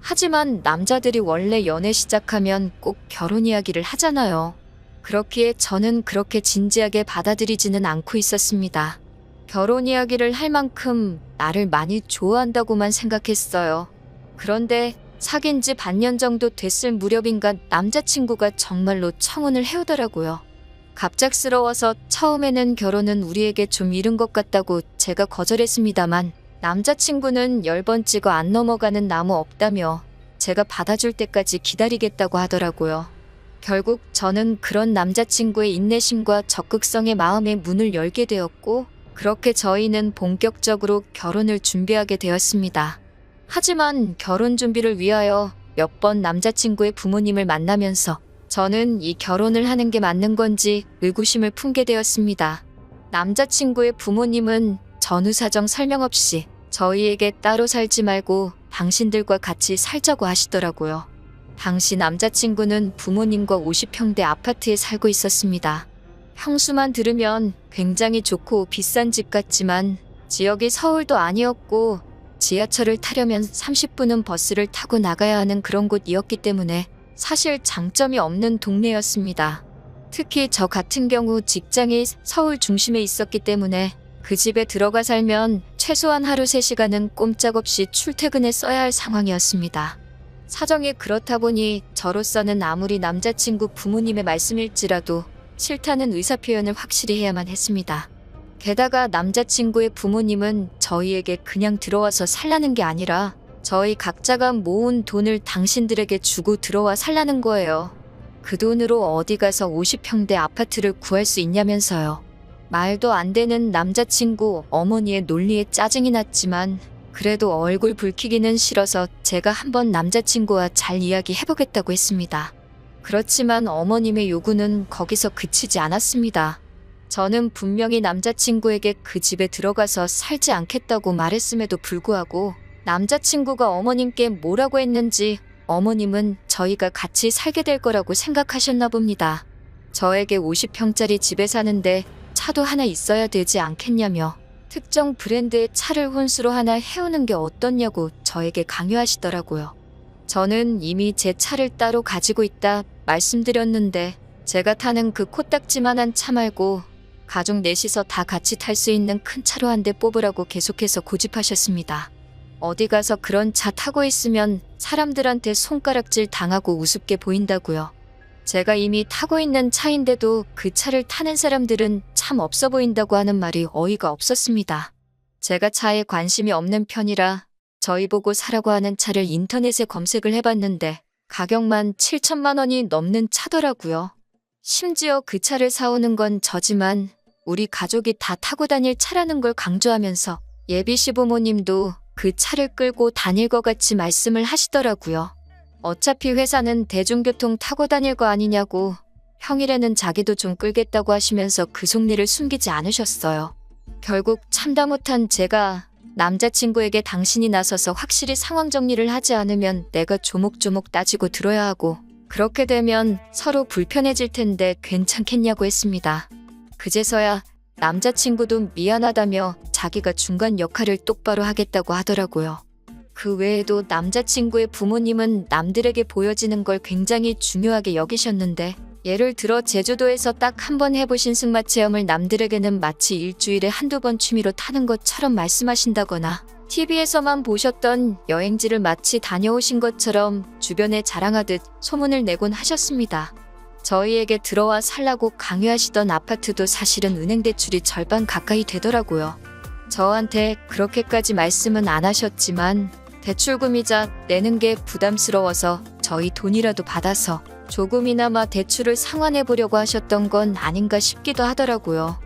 Speaker 2: 하지만 남자들이 원래 연애 시작하면 꼭 결혼 이야기를 하잖아요. 그렇기에 저는 그렇게 진지하게 받아들이지는 않고 있었습니다. 결혼 이야기를 할 만큼 나를 많이 좋아한다고만 생각했어요. 그런데 사귄 지 반년 정도 됐을 무렵인가 남자친구가 정말로 청혼을 해오더라고요. 갑작스러워서 처음에는 결혼은 우리에게 좀 이른 것 같다고 제가 거절했습니다만 남자친구는 10번 찍어 안 넘어가는 나무 없다며 제가 받아줄 때까지 기다리겠다고 하더라고요. 결국 저는 그런 남자친구의 인내심과 적극성의 마음에 문을 열게 되었고 그렇게 저희는 본격적으로 결혼을 준비하게 되었습니다. 하지만 결혼 준비를 위하여 몇 번 남자친구의 부모님을 만나면서 저는 이 결혼을 하는 게 맞는 건지 의구심을 품게 되었습니다. 남자친구의 부모님은 전후 사정 설명 없이 저희에게 따로 살지 말고 당신들과 같이 살자고 하시더라고요. 당시 남자친구는 부모님과 50평대 아파트에 살고 있었습니다. 평수만 들으면 굉장히 좋고 비싼 집 같지만 지역이 서울도 아니었고 지하철을 타려면 30분은 버스를 타고 나가야 하는 그런 곳이었기 때문에 사실 장점이 없는 동네였습니다. 특히 저 같은 경우 직장이 서울 중심에 있었기 때문에 그 집에 들어가 살면 최소한 하루 3시간은 꼼짝없이 출퇴근에 써야 할 상황이었습니다. 사정이 그렇다 보니 저로서는 아무리 남자친구 부모님의 말씀일지라도 싫다는 의사표현을 확실히 해야만 했습니다. 게다가 남자친구의 부모님은 저희에게 그냥 들어와서 살라는 게 아니라 저희 각자가 모은 돈을 당신들에게 주고 들어와 살라는 거예요. 그 돈으로 어디 가서 50평대 아파트를 구할 수 있냐면서요. 말도 안 되는 남자친구 어머니의 논리에 짜증이 났지만 그래도 얼굴 붉히기는 싫어서 제가 한번 남자친구와 잘 이야기해보겠다고 했습니다. 그렇지만 어머님의 요구는 거기서 그치지 않았습니다. 저는 분명히 남자친구에게 그 집에 들어가서 살지 않겠다고 말했음에도 불구하고 남자친구가 어머님께 뭐라고 했는지 어머님은 저희가 같이 살게 될 거라고 생각하셨나 봅니다. 저에게 50평짜리 집에 사는데 차도 하나 있어야 되지 않겠냐며 특정 브랜드의 차를 혼수로 하나 해오는 게 어떻냐고 저에게 강요하시더라고요. 저는 이미 제 차를 따로 가지고 있다 말씀드렸는데 제가 타는 그 코딱지만한 차 말고 가족 넷이서 다 같이 탈 수 있는 큰 차로 한 대 뽑으라고 계속해서 고집하셨습니다. 어디 가서 그런 차 타고 있으면 사람들한테 손가락질 당하고 우습게 보인다고요. 제가 이미 타고 있는 차인데도 그 차를 타는 사람들은 참 없어 보인다고 하는 말이 어이가 없었습니다. 제가 차에 관심이 없는 편이라 저희 보고 사라고 하는 차를 인터넷에 검색을 해봤는데 가격만 7천만 원이 넘는 차더라고요. 심지어 그 차를 사오는 건 저지만 우리 가족이 다 타고 다닐 차라는 걸 강조하면서 예비 시부모님도 그 차를 끌고 다닐 것 같이 말씀을 하시더라고요. 어차피 회사는 대중교통 타고 다닐 거 아니냐고 평일에는 자기도 좀 끌겠다고 하시면서 그 속내를 숨기지 않으셨어요. 결국 참다 못한 제가 남자친구에게 당신이 나서서 확실히 상황 정리를 하지 않으면 내가 조목조목 따지고 들어야 하고 그렇게 되면 서로 불편해질 텐데 괜찮겠냐고 했습니다. 그제서야 남자친구도 미안하다며 자기가 중간 역할을 똑바로 하겠다고 하더라고요. 그 외에도 남자친구의 부모님은 남들에게 보여지는 걸 굉장히 중요하게 여기셨는데 예를 들어 제주도에서 딱 한 번 해보신 승마 체험을 남들에게는 마치 일주일에 한두 번 취미로 타는 것처럼 말씀하신다거나 TV에서만 보셨던 여행지를 마치 다녀오신 것처럼 주변에 자랑하듯 소문을 내곤 하셨습니다. 저희에게 들어와 살라고 강요하시던 아파트도 사실은 은행 대출이 절반 가까이 되더라고요. 저한테 그렇게까지 말씀은 안 하셨지만 대출금이자 내는 게 부담스러워서 저희 돈이라도 받아서 조금이나마 대출을 상환해 보려고 하셨던 건 아닌가 싶기도 하더라고요.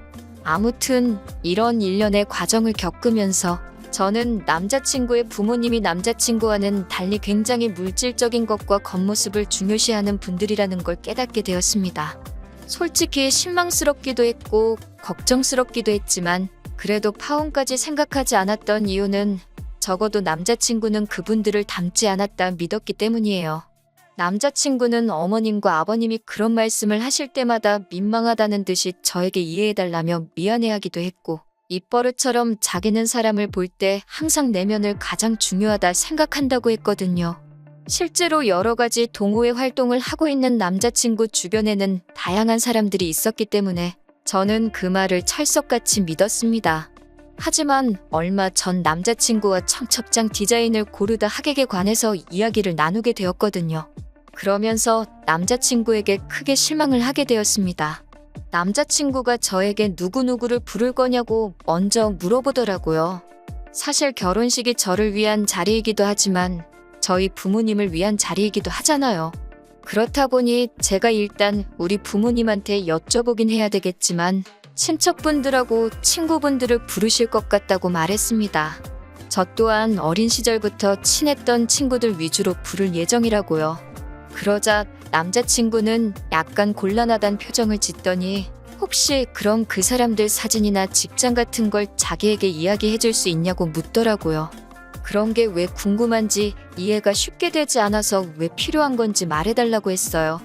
Speaker 2: 아무튼 이런 일련의 과정을 겪으면서 저는 남자친구의 부모님이 남자친구와는 달리 굉장히 물질적인 것과 겉모습을 중요시하는 분들이라는 걸 깨닫게 되었습니다. 솔직히 실망스럽기도 했고 걱정스럽기도 했지만 그래도 파혼까지 생각하지 않았던 이유는 적어도 남자친구는 그분들을 닮지 않았다 믿었기 때문이에요. 남자친구는 어머님과 아버님이 그런 말씀을 하실 때마다 민망하다는 듯이 저에게 이해해달라며 미안해하기도 했고, 입버릇처럼 자기는 사람을 볼 때 항상 내면을 가장 중요하다 생각한다고 했거든요. 실제로 여러 가지 동호회 활동을 하고 있는 남자친구 주변에는 다양한 사람들이 있었기 때문에 저는 그 말을 철석같이 믿었습니다. 하지만 얼마 전 남자친구와 청첩장 디자인을 고르다 하객에 관해서 이야기를 나누게 되었거든요. 그러면서 남자친구에게 크게 실망을 하게 되었습니다. 남자친구가 저에게 누구누구를 부를 거냐고 먼저 물어보더라고요. 사실 결혼식이 저를 위한 자리이기도 하지만 저희 부모님을 위한 자리이기도 하잖아요. 그렇다 보니 제가 일단 우리 부모님한테 여쭤보긴 해야 되겠지만 친척분들하고 친구분들을 부르실 것 같다고 말했습니다. 저 또한 어린 시절부터 친했던 친구들 위주로 부를 예정이라고요. 그러자 남자친구는 약간 곤란하단 표정을 짓더니 혹시 그럼 그 사람들 사진이나 직장 같은 걸 자기에게 이야기해 줄 수 있냐고 묻더라고요. 그런 게 왜 궁금한지 이해가 쉽게 되지 않아서 왜 필요한 건지 말해달라고 했어요.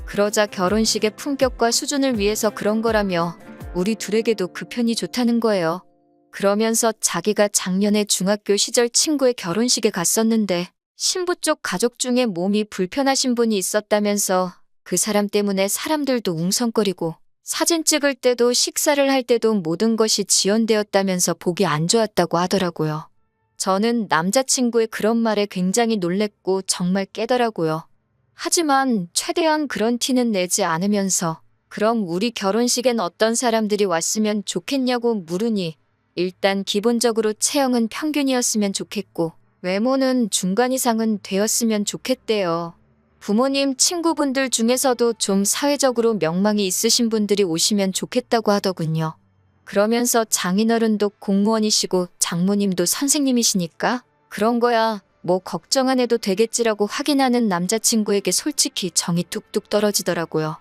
Speaker 2: 그러자 결혼식의 품격과 수준을 위해서 그런 거라며 우리 둘에게도 그 편이 좋다는 거예요. 그러면서 자기가 작년에 중학교 시절 친구의 결혼식에 갔었는데 신부 쪽 가족 중에 몸이 불편하신 분이 있었다면서 그 사람 때문에 사람들도 웅성거리고 사진 찍을 때도 식사를 할 때도 모든 것이 지연되었다면서 보기 안 좋았다고 하더라고요. 저는 남자친구의 그런 말에 굉장히 놀랬고 정말 깨더라고요. 하지만 최대한 그런 티는 내지 않으면서 그럼 우리 결혼식엔 어떤 사람들이 왔으면 좋겠냐고 물으니 일단 기본적으로 체형은 평균이었으면 좋겠고 외모는 중간 이상은 되었으면 좋겠대요. 부모님 친구분들 중에서도 좀 사회적으로 명망이 있으신 분들이 오시면 좋겠다고 하더군요. 그러면서 장인어른도 공무원이시고 장모님도 선생님이시니까 그런 거야 뭐 걱정 안 해도 되겠지라고 확인하는 남자친구에게 솔직히 정이 뚝뚝 떨어지더라고요.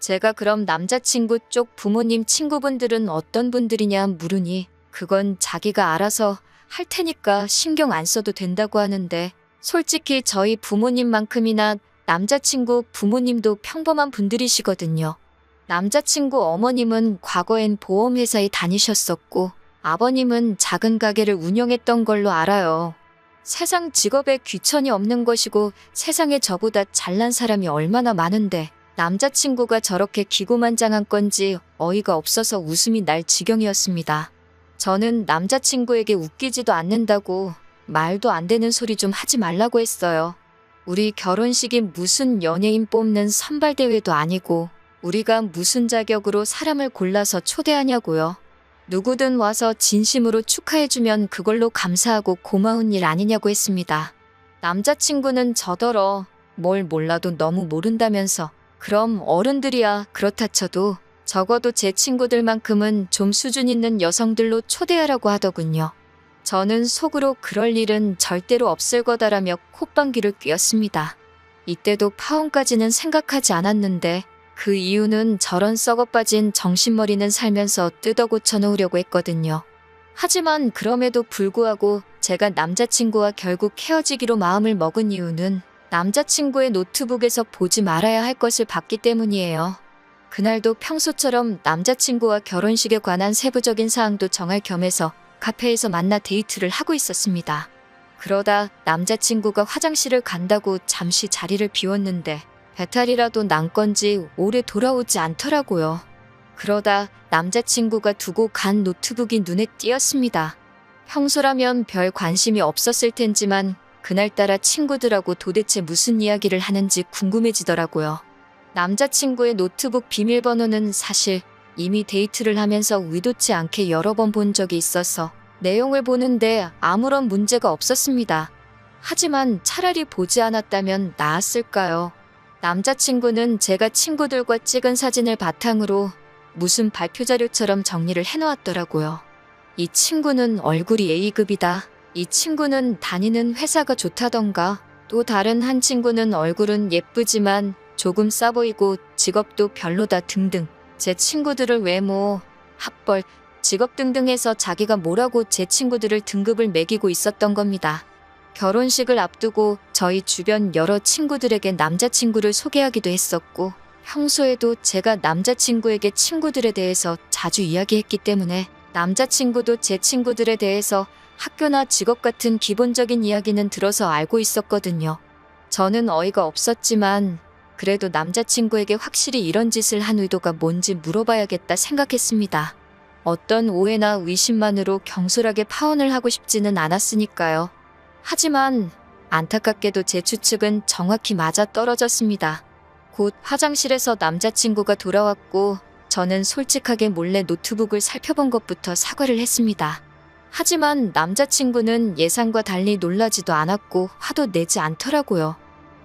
Speaker 2: 제가 그럼 남자친구 쪽 부모님 친구분들은 어떤 분들이냐 물으니 그건 자기가 알아서 할 테니까 신경 안 써도 된다고 하는데 솔직히 저희 부모님만큼이나 남자친구 부모님도 평범한 분들이시거든요. 남자친구 어머님은 과거엔 보험회사에 다니셨었고 아버님은 작은 가게를 운영했던 걸로 알아요. 세상 직업에 귀천이 없는 것이고 세상에 저보다 잘난 사람이 얼마나 많은데 남자친구가 저렇게 기고만장한 건지 어이가 없어서 웃음이 날 지경이었습니다. 저는 남자친구에게 웃기지도 않는다고 말도 안 되는 소리 좀 하지 말라고 했어요. 우리 결혼식이 무슨 연예인 뽑는 선발대회도 아니고 우리가 무슨 자격으로 사람을 골라서 초대하냐고요. 누구든 와서 진심으로 축하해주면 그걸로 감사하고 고마운 일 아니냐고 했습니다. 남자친구는 저더러 뭘 몰라도 너무 모른다면서 그럼 어른들이야 그렇다 쳐도 적어도 제 친구들만큼은 좀 수준 있는 여성들로 초대하라고 하더군요. 저는 속으로 그럴 일은 절대로 없을 거다라며 콧방귀를 뀌었습니다. 이때도 파혼까지는 생각하지 않았는데 그 이유는 저런 썩어빠진 정신머리는 살면서 뜯어 고쳐놓으려고 했거든요. 하지만 그럼에도 불구하고 제가 남자친구와 결국 헤어지기로 마음을 먹은 이유는 남자친구의 노트북에서 보지 말아야 할 것을 봤기 때문이에요. 그날도 평소처럼 남자친구와 결혼식에 관한 세부적인 사항도 정할 겸해서 카페에서 만나 데이트를 하고 있었습니다. 그러다 남자친구가 화장실을 간다고 잠시 자리를 비웠는데 배탈이라도 난 건지 오래 돌아오지 않더라고요. 그러다 남자친구가 두고 간 노트북이 눈에 띄었습니다. 평소라면 별 관심이 없었을 텐지만 그날따라 친구들하고 도대체 무슨 이야기를 하는지 궁금해지더라고요. 남자친구의 노트북 비밀번호는 사실 이미 데이트를 하면서 의도치 않게 여러 번 본 적이 있어서 내용을 보는데 아무런 문제가 없었습니다. 하지만 차라리 보지 않았다면 나았을까요? 남자친구는 제가 친구들과 찍은 사진을 바탕으로 무슨 발표 자료처럼 정리를 해놓았더라고요. 이 친구는 얼굴이 A급이다. 이 친구는 다니는 회사가 좋다던가 또 다른 한 친구는 얼굴은 예쁘지만 조금 싸 보이고 직업도 별로다 등등 제 친구들을 외모, 학벌, 직업 등등 해서 자기가 뭐라고 제 친구들을 등급을 매기고 있었던 겁니다. 결혼식을 앞두고 저희 주변 여러 친구들에게 남자친구를 소개하기도 했었고 평소에도 제가 남자친구에게 친구들에 대해서 자주 이야기했기 때문에 남자친구도 제 친구들에 대해서 학교나 직업 같은 기본적인 이야기는 들어서 알고 있었거든요. 저는 어이가 없었지만 그래도 남자친구에게 확실히 이런 짓을 한 의도가 뭔지 물어봐야겠다 생각했습니다. 어떤 오해나 의심만으로 경솔하게 파혼을 하고 싶지는 않았으니까요. 하지만 안타깝게도 제 추측은 정확히 맞아 떨어졌습니다. 곧 화장실에서 남자친구가 돌아왔고 저는 솔직하게 몰래 노트북을 살펴본 것부터 사과를 했습니다. 하지만 남자친구는 예상과 달리 놀라지도 않았고 화도 내지 않더라고요.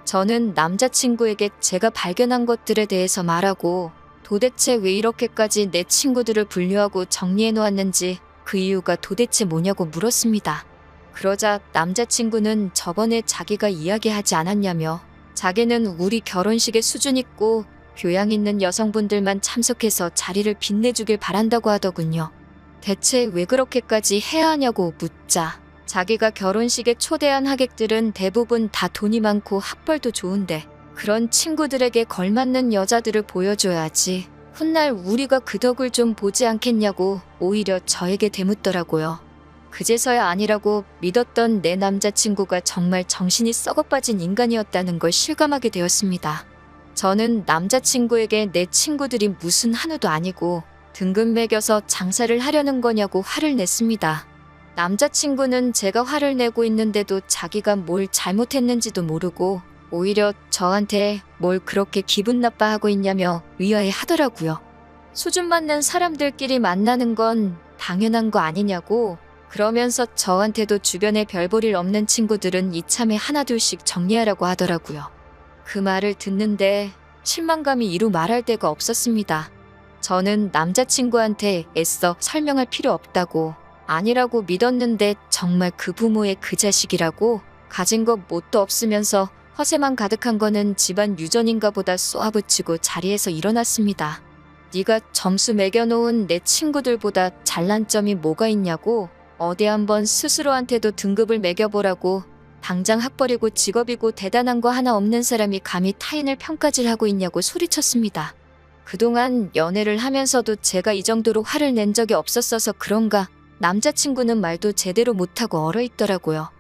Speaker 2: 저는 남자친구에게 제가 발견한 것들에 대해서 말하고 도대체 왜 이렇게까지 내 친구들을 분류하고 정리해 놓았는지 그 이유가 도대체 뭐냐고 물었습니다. 그러자 남자친구는 저번에 자기가 이야기하지 않았냐며 자기는 우리 결혼식에 수준 있고 교양 있는 여성분들만 참석해서 자리를 빛내주길 바란다고 하더군요. 대체 왜 그렇게까지 해야 하냐고 묻자 자기가 결혼식에 초대한 하객들은 대부분 다 돈이 많고 학벌도 좋은데 그런 친구들에게 걸맞는 여자들을 보여줘야지 훗날 우리가 그 덕을 좀 보지 않겠냐고 오히려 저에게 대묻더라고요. 그제서야 아니라고 믿었던 내 남자친구가 정말 정신이 썩어빠진 인간이었다는 걸 실감하게 되었습니다. 저는 남자친구에게 내 친구들이 무슨 한우도 아니고 등급 매겨서 장사를 하려는 거냐고 화를 냈습니다. 남자친구는 제가 화를 내고 있는데도 자기가 뭘 잘못했는지도 모르고 오히려 저한테 뭘 그렇게 기분 나빠하고 있냐며 위화해 하더라고요. 수준 맞는 사람들끼리 만나는 건 당연한 거 아니냐고 그러면서 저한테도 주변에 별 볼 일 없는 친구들은 이참에 하나둘씩 정리하라고 하더라고요. 그 말을 듣는데 실망감이 이루 말할 데가 없었습니다. 저는 남자친구한테 애써 설명할 필요 없다고 아니라고 믿었는데 정말 그 부모의 그 자식이라고 가진 것 뭣도 없으면서 허세만 가득한 거는 집안 유전인가 보다 쏘아붙이고 자리에서 일어났습니다. 네가 점수 매겨놓은 내 친구들보다 잘난 점이 뭐가 있냐고 어디 한번 스스로한테도 등급을 매겨보라고 당장 학벌이고 직업이고 대단한 거 하나 없는 사람이 감히 타인을 평가질 하고 있냐고 소리쳤습니다. 그동안 연애를 하면서도 제가 이 정도로 화를 낸 적이 없었어서 그런가 남자친구는 말도 제대로 못하고 얼어있더라고요.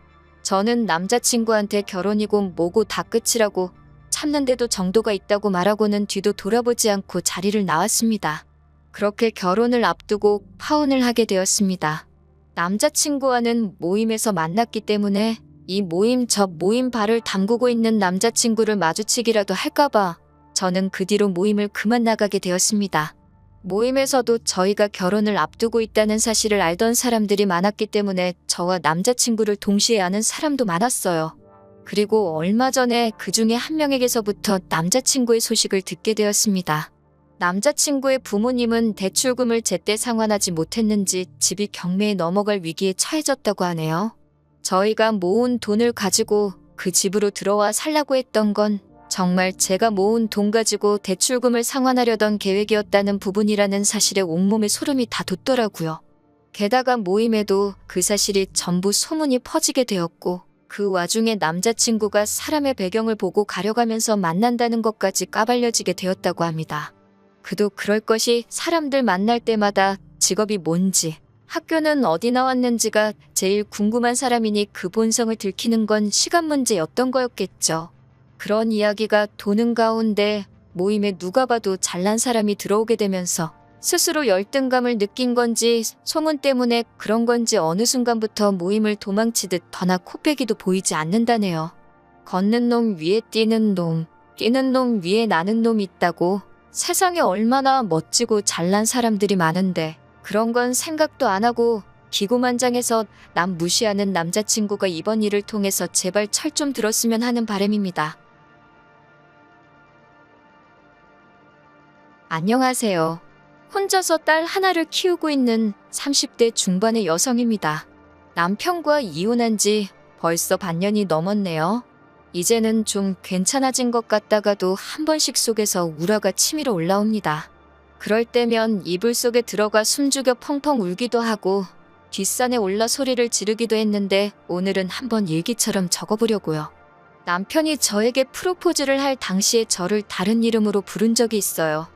Speaker 2: 저는 남자친구한테 결혼이고 뭐고 다 끝이라고 참는데도 정도가 있다고 말하고는 뒤도 돌아보지 않고 자리를 나왔습니다. 그렇게 결혼을 앞두고 파혼을 하게 되었습니다. 남자친구와는 모임에서 만났기 때문에 이 모임 저 모임 발을 담그고 있는 남자친구를 마주치기라도 할까봐 저는 그 뒤로 모임을 그만 나가게 되었습니다. 모임에서도 저희가 결혼을 앞두고 있다는 사실을 알던 사람들이 많았기 때문에 저와 남자친구를 동시에 아는 사람도 많았어요. 그리고 얼마 전에 그 중에 한 명에게서부터 남자친구의 소식을 듣게 되었습니다. 남자친구의 부모님은 대출금을 제때 상환하지 못했는지 집이 경매에 넘어갈 위기에 처해졌다고 하네요. 저희가 모은 돈을 가지고 그 집으로 들어와 살라고 했던 건 정말 제가 모은 돈 가지고 대출금을 상환하려던 계획이었다는 부분이라는 사실에 온몸에 소름이 다 돋더라고요. 게다가 모임에도 그 사실이 전부 소문이 퍼지게 되었고 그 와중에 남자친구가 사람의 배경을 보고 가려가면서 만난다는 것까지 까발려지게 되었다고 합니다. 그도 그럴 것이 사람들 만날 때마다 직업이 뭔지 학교는 어디 나왔는지가 제일 궁금한 사람이니 그 본성을 들키는 건 시간 문제였던 거였겠죠. 그런 이야기가 도는 가운데 모임에 누가 봐도 잘난 사람이 들어오게 되면서 스스로 열등감을 느낀 건지 소문 때문에 그런 건지 어느 순간부터 모임을 도망치듯 더나 코빼기도 보이지 않는다네요. 걷는 놈 위에 뛰는 놈, 뛰는 놈 위에 나는 놈이 있다고 세상에 얼마나 멋지고 잘난 사람들이 많은데 그런 건 생각도 안 하고 기고만장해서 남 무시하는 남자친구가 이번 일을 통해서 제발 철 좀 들었으면 하는 바람입니다. 안녕하세요. 혼자서 딸 하나를 키우고 있는 30대 중반의 여성입니다. 남편과 이혼한 지 벌써 반년이 넘었네요. 이제는 좀 괜찮아진 것 같다가도 한 번씩 속에서 우라가 치밀어 올라옵니다. 그럴 때면 이불 속에 들어가 숨죽여 펑펑 울기도 하고 뒷산에 올라 소리를 지르기도 했는데 오늘은 한번 일기처럼 적어보려고요. 남편이 저에게 프로포즈를 할 당시에 저를 다른 이름으로 부른 적이 있어요.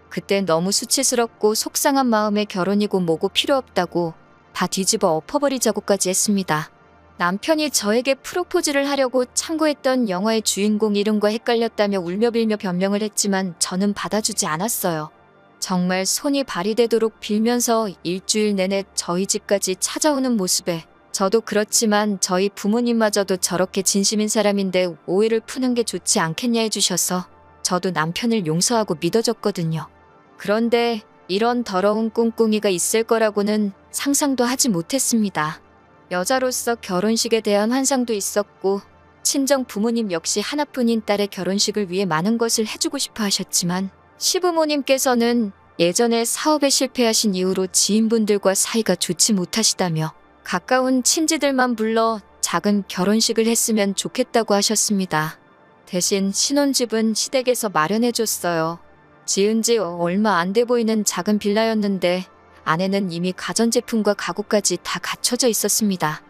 Speaker 2: 그때 너무 수치스럽고 속상한 마음에 결혼이고 뭐고 필요 없다고 다 뒤집어 엎어버리자고까지 했습니다. 남편이 저에게 프로포즈를 하려고 참고했던 영화의 주인공 이름과 헷갈렸다며 울며 빌며 변명을 했지만 저는 받아주지 않았어요. 정말 손이 발이 되도록 빌면서 일주일 내내 저희 집까지 찾아오는 모습에 저도 그렇지만 저희 부모님마저도 저렇게 진심인 사람인데 오해를 푸는 게 좋지 않겠냐 해주셔서 저도 남편을 용서하고 믿어줬거든요. 그런데 이런 더러운 꿍꿍이가 있을 거라고는 상상도 하지 못했습니다. 여자로서 결혼식에 대한 환상도 있었고 친정 부모님 역시 하나뿐인 딸의 결혼식을 위해 많은 것을 해주고 싶어 하셨지만 시부모님께서는 예전에 사업에 실패하신 이후로 지인분들과 사이가 좋지 못하시다며 가까운 친지들만 불러 작은 결혼식을 했으면 좋겠다고 하셨습니다. 대신 신혼집은 시댁에서 마련해줬어요. 지은 지 얼마 안 돼 보이는 작은 빌라였는데 안에는 이미 가전제품과 가구까지 다 갖춰져 있었습니다.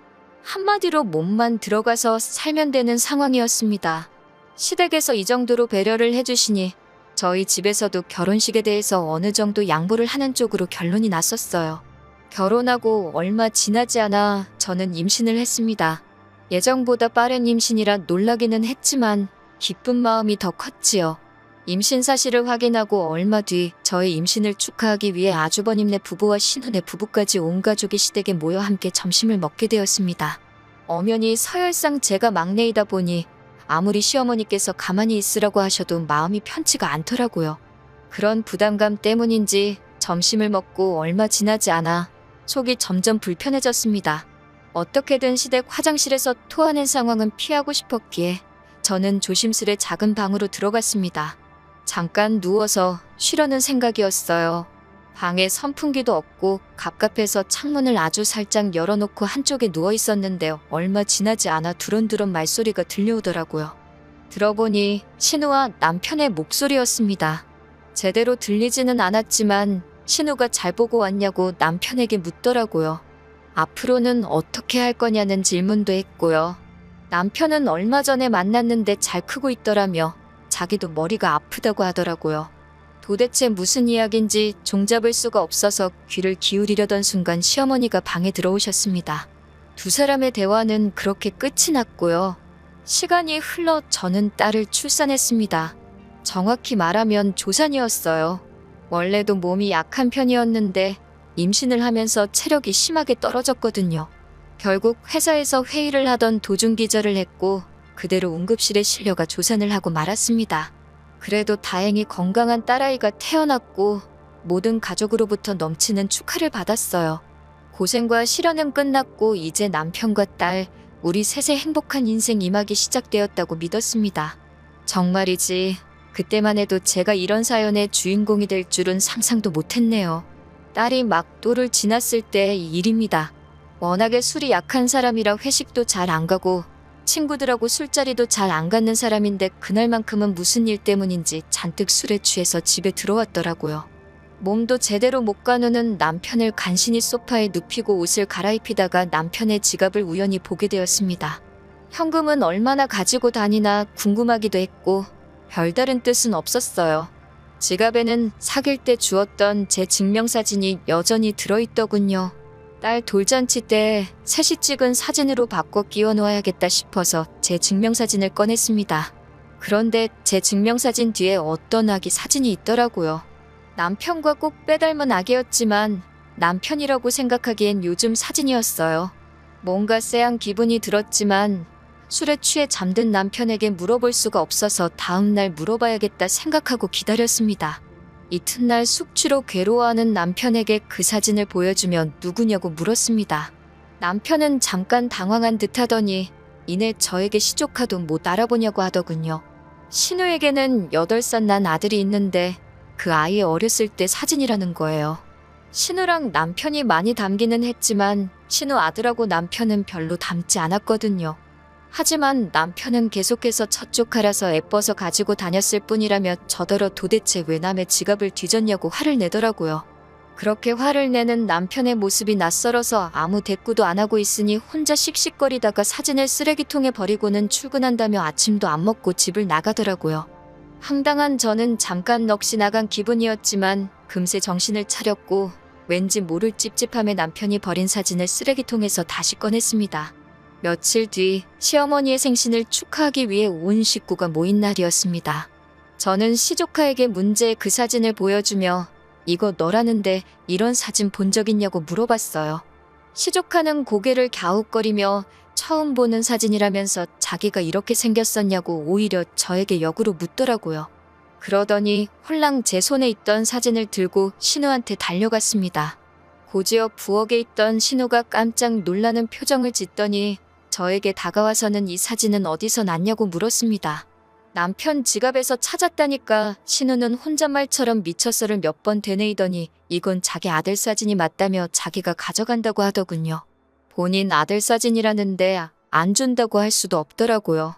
Speaker 2: 한마디로 몸만 들어가서 살면 되는 상황이었습니다. 시댁에서 이 정도로 배려를 해주시니 저희 집에서도 결혼식에 대해서 어느 정도 양보를 하는 쪽으로 결론이 났었어요. 결혼하고 얼마 지나지 않아 저는 임신을 했습니다. 예정보다 빠른 임신이라 놀라기는 했지만 기쁜 마음이 더 컸지요. 임신 사실을 확인하고 얼마 뒤 저의 임신을 축하하기 위해 아주버님네 부부와 신혼의 부부까지 온 가족이 시댁에 모여 함께 점심을 먹게 되었습니다. 엄연히 서열상 제가 막내이다 보니 아무리 시어머니께서 가만히 있으라고 하셔도 마음이 편치가 않더라고요. 그런 부담감 때문인지 점심을 먹고 얼마 지나지 않아 속이 점점 불편해졌습니다. 어떻게든 시댁 화장실에서 토하는 상황은 피하고 싶었기에 저는 조심스레 작은 방으로 들어갔습니다. 잠깐 누워서 쉬려는 생각이었어요. 방에 선풍기도 없고 갑갑해서 창문을 아주 살짝 열어놓고 한쪽에 누워 있었는데요. 얼마 지나지 않아 두런두런 말소리가 들려오더라고요. 들어보니 신우와 남편의 목소리였습니다. 제대로 들리지는 않았지만 신우가 잘 보고 왔냐고 남편에게 묻더라고요. 앞으로는 어떻게 할 거냐는 질문도 했고요. 남편은 얼마 전에 만났는데 잘 크고 있더라며 자기도 머리가 아프다고 하더라고요. 도대체 무슨 이야기인지 종잡을 수가 없어서 귀를 기울이려던 순간 시어머니가 방에 들어오셨습니다. 두 사람의 대화는 그렇게 끝이 났고요. 시간이 흘러 저는 딸을 출산했습니다. 정확히 말하면 조산이었어요. 원래도 몸이 약한 편이었는데 임신을 하면서 체력이 심하게 떨어졌거든요. 결국 회사에서 회의를 하던 도중 기절을 했고 그대로 응급실에 실려가 조산을 하고 말았습니다. 그래도 다행히 건강한 딸아이가 태어났고 모든 가족으로부터 넘치는 축하를 받았어요. 고생과 시련은 끝났고 이제 남편과 딸, 우리 셋의 행복한 인생 이막이 시작되었다고 믿었습니다. 정말이지 그때만 해도 제가 이런 사연의 주인공이 될 줄은 상상도 못했네요. 딸이 막 또를 지났을 때의 일입니다. 워낙에 술이 약한 사람이라 회식도 잘 안 가고 친구들하고 술자리도 잘 안 갖는 사람인데 그날만큼은 무슨 일 때문인지 잔뜩 술에 취해서 집에 들어왔더라고요. 몸도 제대로 못 가누는 남편을 간신히 소파에 눕히고 옷을 갈아입히다가 남편의 지갑을 우연히 보게 되었습니다. 현금은 얼마나 가지고 다니나 궁금하기도 했고 별다른 뜻은 없었어요. 지갑에는 사귈 때 주었던 제 증명사진이 여전히 들어있더군요. 딸 돌잔치 때 셋이 찍은 사진으로 바꿔 끼워 놓아야겠다 싶어서 제 증명사진을 꺼냈습니다. 그런데 제 증명사진 뒤에 어떤 아기 사진이 있더라고요. 남편과 꼭 빼닮은 아기였지만 남편이라고 생각하기엔 요즘 사진이었어요. 뭔가 쎄한 기분이 들었지만 술에 취해 잠든 남편에게 물어볼 수가 없어서 다음날 물어봐야겠다 생각하고 기다렸습니다. 이튿날 숙취로 괴로워하는 남편에게 그 사진을 보여주며 누구냐고 물었습니다. 남편은 잠깐 당황한 듯 하더니 이내 저에게 시조카도 못 알아보냐고 하더군요. 신우에게는 8살 난 아들이 있는데 그 아이의 어렸을 때 사진이라는 거예요. 신우랑 남편이 많이 닮기는 했지만 신우 아들하고 남편은 별로 닮지 않았거든요. 하지만 남편은 계속해서 첫 조카라서 예뻐서 가지고 다녔을 뿐이라며 저더러 도대체 왜 남의 지갑을 뒤졌냐고 화를 내더라고요. 그렇게 화를 내는 남편의 모습이 낯설어서 아무 대꾸도 안 하고 있으니 혼자 씩씩거리다가 사진을 쓰레기통에 버리고는 출근한다며 아침도 안 먹고 집을 나가더라고요. 황당한 저는 잠깐 넋이 나간 기분이었지만 금세 정신을 차렸고 왠지 모를 찝찝함에 남편이 버린 사진을 쓰레기통에서 다시 꺼냈습니다. 며칠 뒤 시어머니의 생신을 축하하기 위해 온 식구가 모인 날이었습니다. 저는 시조카에게 문제의 그 사진을 보여주며 이거 너라는데 이런 사진 본 적 있냐고 물어봤어요. 시조카는 고개를 갸웃거리며 처음 보는 사진이라면서 자기가 이렇게 생겼었냐고 오히려 저에게 역으로 묻더라고요. 그러더니 홀랑 제 손에 있던 사진을 들고 신우한테 달려갔습니다. 고지어 부엌에 있던 신우가 깜짝 놀라는 표정을 짓더니 저에게 다가와서는 이 사진은 어디서 났냐고 물었습니다. 남편 지갑에서 찾았다니까 신우는 혼잣말처럼 미쳤어를 몇 번 되뇌이더니 이건 자기 아들 사진이 맞다며 자기가 가져간다고 하더군요. 본인 아들 사진이라는데 안 준다고 할 수도 없더라고요.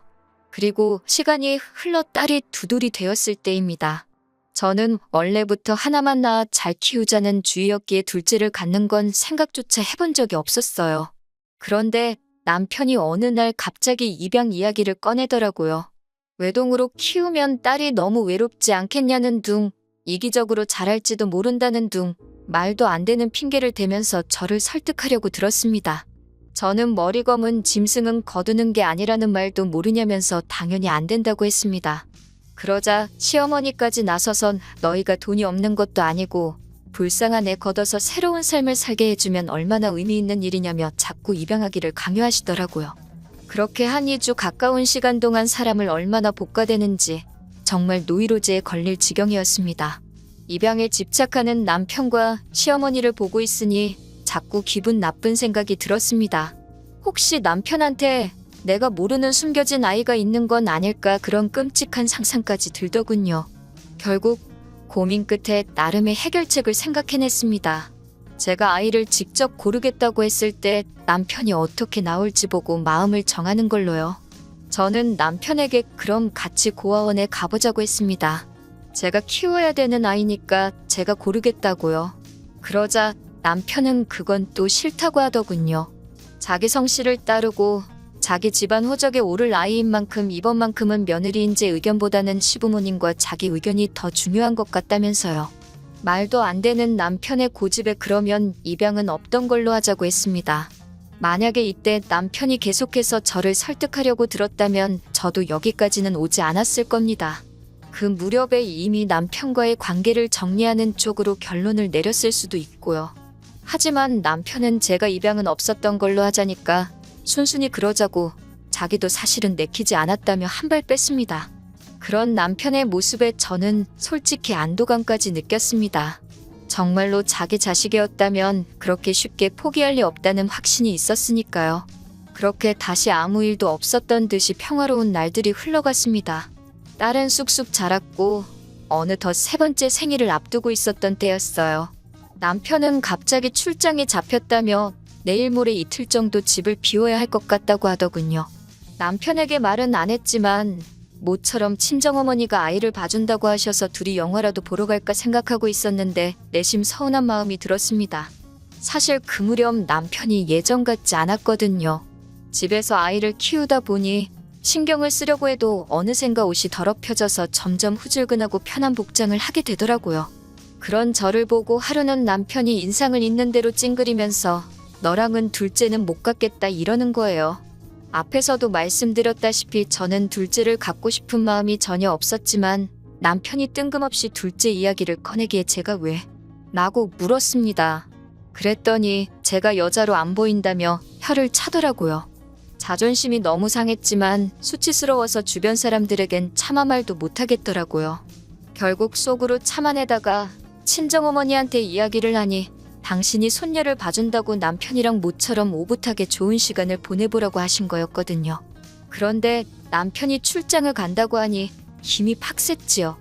Speaker 2: 그리고 시간이 흘러 딸이 두돌이 되었을 때입니다. 저는 원래부터 하나만 낳아 잘 키우자는 주의였기에 둘째를 갖는 건 생각조차 해본 적이 없었어요. 그런데 남편이 어느 날 갑자기 입양 이야기를 꺼내더라고요. 외동으로 키우면 딸이 너무 외롭지 않겠냐는 둥, 이기적으로 자랄지도 모른다는 둥, 말도 안 되는 핑계를 대면서 저를 설득하려고 들었습니다. 저는 머리 검은 짐승은 거두는 게 아니라는 말도 모르냐면서 당연히 안 된다고 했습니다. 그러자 시어머니까지 나서선 너희가 돈이 없는 것도 아니고 불쌍한 애 걷어서 새로운 삶을 살게 해주면 얼마나 의미 있는 일이냐며 자꾸 입양하기를 강요하시더라고요. 그렇게 한 2주 가까운 시간 동안 사람을 얼마나 볶아대는지 정말 노이로제에 걸릴 지경이었습니다. 입양에 집착하는 남편과 시어머니를 보고 있으니 자꾸 기분 나쁜 생각이 들었습니다. 혹시 남편한테 내가 모르는 숨겨진 아이가 있는 건 아닐까 그런 끔찍한 상상까지 들더군요. 결국 고민 끝에 나름의 해결책을 생각해냈습니다. 제가 아이를 직접 고르겠다고 했을 때 남편이 어떻게 나올지 보고 마음을 정하는 걸로요. 저는 남편에게 그럼 같이 고아원에 가보자고 했습니다. 제가 키워야 되는 아이니까 제가 고르겠다고요. 그러자 남편은 그건 또 싫다고 하더군요. 자기 성씨를 따르고 자기 집안 호적에 오를 아이인 만큼 이번만큼은 며느리인 제 의견보다는 시부모님과 자기 의견이 더 중요한 것 같다면서요. 말도 안 되는 남편의 고집에 그러면 입양은 없던 걸로 하자고 했습니다. 만약에 이때 남편이 계속해서 저를 설득하려고 들었다면 저도 여기까지는 오지 않았을 겁니다. 그 무렵에 이미 남편과의 관계를 정리하는 쪽으로 결론을 내렸을 수도 있고요. 하지만 남편은 제가 입양은 없었던 걸로 하자니까 순순히 그러자고 자기도 사실은 내키지 않았다며 한 발 뺐습니다. 그런 남편의 모습에 저는 솔직히 안도감까지 느꼈습니다. 정말로 자기 자식이었다면 그렇게 쉽게 포기할 리 없다는 확신이 있었으니까요. 그렇게 다시 아무 일도 없었던 듯이 평화로운 날들이 흘러갔습니다. 딸은 쑥쑥 자랐고 어느덧 3번째 생일을 앞두고 있었던 때였어요. 남편은 갑자기 출장에 잡혔다며 내일 모레 이틀 정도 집을 비워야 할 것 같다고 하더군요. 남편에게 말은 안 했지만 모처럼 친정어머니가 아이를 봐준다고 하셔서 둘이 영화라도 보러 갈까 생각하고 있었는데 내심 서운한 마음이 들었습니다. 사실 그 무렵 남편이 예전 같지 않았거든요. 집에서 아이를 키우다 보니 신경을 쓰려고 해도 어느샌가 옷이 더럽혀져서 점점 후줄근하고 편한 복장을 하게 되더라고요. 그런 저를 보고 하루는 남편이 인상을 있는 대로 찡그리면서 너랑은 둘째는 못 갖겠다 이러는 거예요. 앞에서도 말씀드렸다시피 저는 둘째를 갖고 싶은 마음이 전혀 없었지만 남편이 뜬금없이 둘째 이야기를 꺼내기에 제가 왜? 라고 물었습니다. 그랬더니 제가 여자로 안 보인다며 혀를 차더라고요. 자존심이 너무 상했지만 수치스러워서 주변 사람들에겐 차마 말도 못하겠더라고요. 결국 속으로 참아내다가 친정어머니한테 이야기를 하니 당신이 손녀를 봐준다고 남편이랑 모처럼 오붓하게 좋은 시간을 보내보라고 하신 거였거든요. 그런데 남편이 출장을 간다고 하니 힘이 팍 셌지요.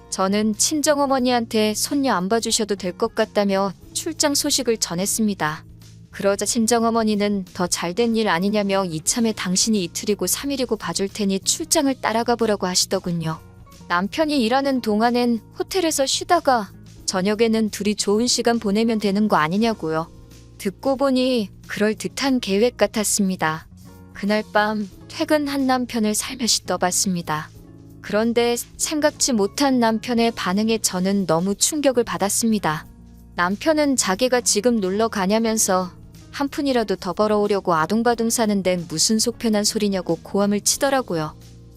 Speaker 2: 저는 친정어머니한테 손녀 안 봐주셔도 될 것 같다며 출장 소식을 전했습니다. 그러자 친정어머니는 더 잘된 일 아니냐며 이참에 당신이 이틀이고 3일이고 봐줄 테니 출장을 따라가 보라고 하시더군요. 남편이 일하는 동안엔 호텔에서 쉬다가 저녁에는 둘이 좋은 시간 보내면 되는 거 아니냐고요. 듣고 보니 그럴듯한 계획 같았습니다. 그날 밤 퇴근한 남편을 살며시 떠봤습니다. 그런데 생각지 못한 남편의 반응에 저는 너무 충격을 받았습니다. 남편은 자기가 지금 놀러 가냐면서 한 푼이라도 더 벌어오려고 아둥바둥 사는데 무슨 속편한 소리냐고 고함을 치더라고요.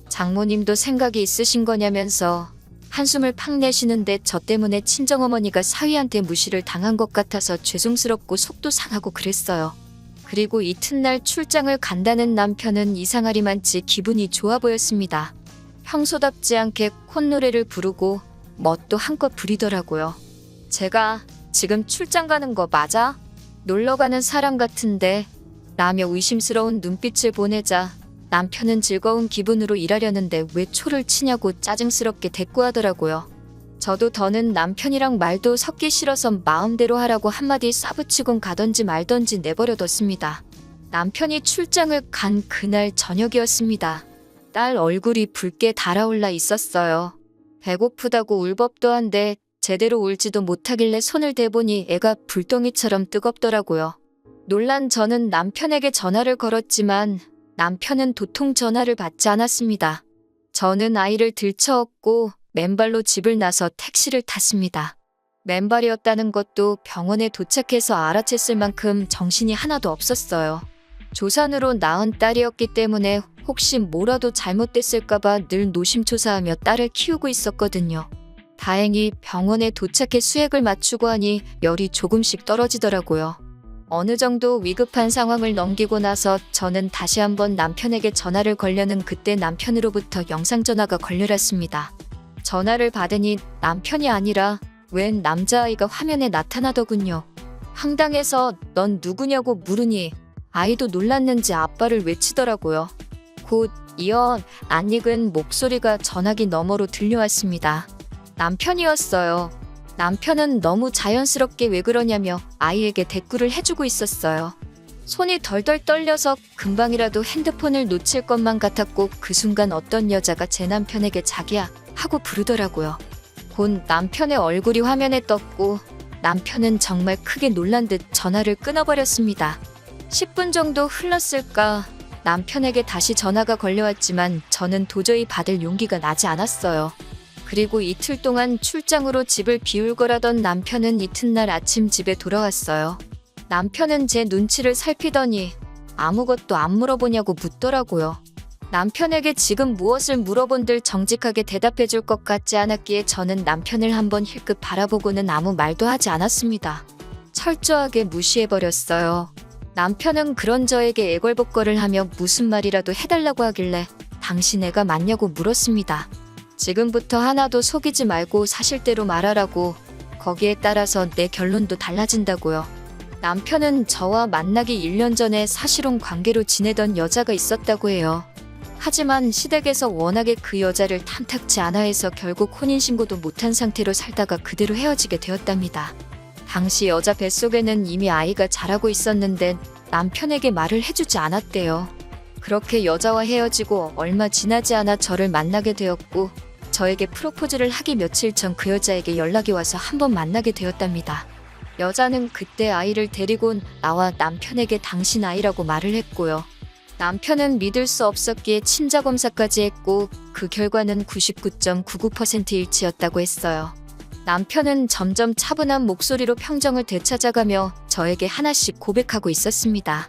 Speaker 2: 장모님도 생각이 있으신 거냐면서 한숨을 팍 내쉬는데 저 때문에 친정어머니가 사위한테 무시를 당한 것 같아서 죄송스럽고 속도 상하고 그랬어요. 그리고 이튿날 출장을 간다는 남편은 이상하리만치 기분이 좋아 보였습니다. 평소답지 않게 콧노래를 부르고 멋도 한껏 부리더라고요. 제가 지금 출장 가는 거 맞아? 놀러 가는 사람 같은데? 라며 의심스러운 눈빛을 보내자 남편은 즐거운 기분으로 일하려는데 왜 초를 치냐고 짜증스럽게 대꾸하더라고요. 저도 더는 남편이랑 말도 섞기 싫어서 마음대로 하라고 한마디 싸붙이곤 가던지 말던지 내버려뒀습니다. 남편이 출장을 간 그날 저녁이었습니다. 딸 얼굴이 붉게 달아올라 있었어요. 배고프다고 울 법도 한데 제대로 울지도 못하길래 손을 대보니 애가 불덩이처럼 뜨겁더라고요. 놀란 저는 남편에게 전화를 걸었지만 남편은 도통 전화를 받지 않았습니다. 저는 아이를 들쳐업고 맨발로 집을 나서 택시를 탔습니다. 맨발이었다는 것도 병원에 도착해서 알아챘을 만큼 정신이 하나도 없었어요. 조산으로 낳은 딸이었기 때문에 혹시 뭐라도 잘못됐을까봐 늘 노심초사하며 딸을 키우고 있었거든요. 다행히 병원에 도착해 수액을 맞추고 하니 열이 조금씩 떨어지더라고요. 어느 정도 위급한 상황을 넘기고 나서 저는 다시 한번 남편에게 전화를 걸려는 그때 남편으로부터 영상전화가 걸려왔습니다. 전화를 받으니 남편이 아니라 웬 남자아이가 화면에 나타나더군요. 황당해서 넌 누구냐고 물으니 아이도 놀랐는지 아빠를 외치더라고요. 곧 이어 낯익은 목소리가 전화기 너머로 들려왔습니다. 남편이었어요. 남편은 너무 자연스럽게 왜 그러냐며 아이에게 대꾸를 해주고 있었어요. 손이 덜덜 떨려서 금방이라도 핸드폰을 놓칠 것만 같았고 그 순간 어떤 여자가 제 남편에게 자기야 하고 부르더라고요. 곧 남편의 얼굴이 화면에 떴고 남편은 정말 크게 놀란 듯 전화를 끊어버렸습니다. 10분 정도 흘렀을까 남편에게 다시 전화가 걸려왔지만 저는 도저히 받을 용기가 나지 않았어요. 그리고 이틀 동안 출장으로 집을 비울거라던 남편은 이튿날 아침 집에 돌아왔어요. 남편은 제 눈치를 살피더니 아무것도 안 물어보냐고 묻더라고요. 남편에게 지금 무엇을 물어본들 정직하게 대답해 줄 것 같지 않았기에 저는 남편을 한번 힐끗 바라보고는 아무 말도 하지 않았습니다. 철저하게 무시해버렸어요. 남편은 그런 저에게 애걸복걸을 하며 무슨 말이라도 해달라고 하길래 당신 애가 맞냐고 물었습니다. 지금부터 하나도 속이지 말고 사실대로 말하라고. 거기에 따라서 내 결론도 달라진다고요. 남편은 저와 만나기 1년 전에 사실혼 관계로 지내던 여자가 있었다고 해요. 하지만 시댁에서 워낙에 그 여자를 탐탁지 않아 해서 결국 혼인신고도 못한 상태로 살다가 그대로 헤어지게 되었답니다. 당시 여자 뱃속에는 이미 아이가 자라고 있었는데 남편에게 말을 해주지 않았대요. 그렇게 여자와 헤어지고 얼마 지나지 않아 저를 만나게 되었고 저에게 프로포즈를 하기 며칠 전 그 여자에게 연락이 와서 한번 만나게 되었답니다. 여자는 그때 아이를 데리고 나와 남편에게 당신 아이라고 말을 했고요. 남편은 믿을 수 없었기에 친자검사까지 했고 그 결과는 99.99% 일치였다고 했어요. 남편은 점점 차분한 목소리로 평정을 되찾아가며 저에게 하나씩 고백하고 있었습니다.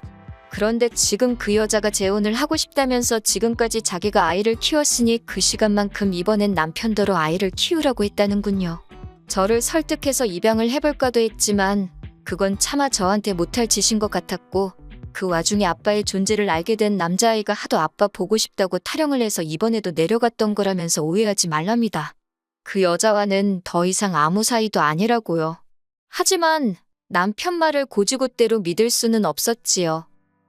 Speaker 2: 그런데 지금 그 여자가 재혼을 하고 싶다면서 지금까지 자기가 아이를 키웠으니 그 시간만큼 이번엔 남편더러 아이를 키우라고 했다는군요. 저를 설득해서 입양을 해볼까도 했지만 그건 차마 저한테 못할 짓인 것 같았고 그 와중에 아빠의 존재를 알게 된 남자아이가 하도 아빠 보고 싶다고 타령을 해서 이번에도 내려갔던 거라면서 오해하지 말랍니다. 그 여자와는 더 이상 아무 사이도 아니라고요. 하지만 남편 말을 고지고대로 믿을 수는 없었지요.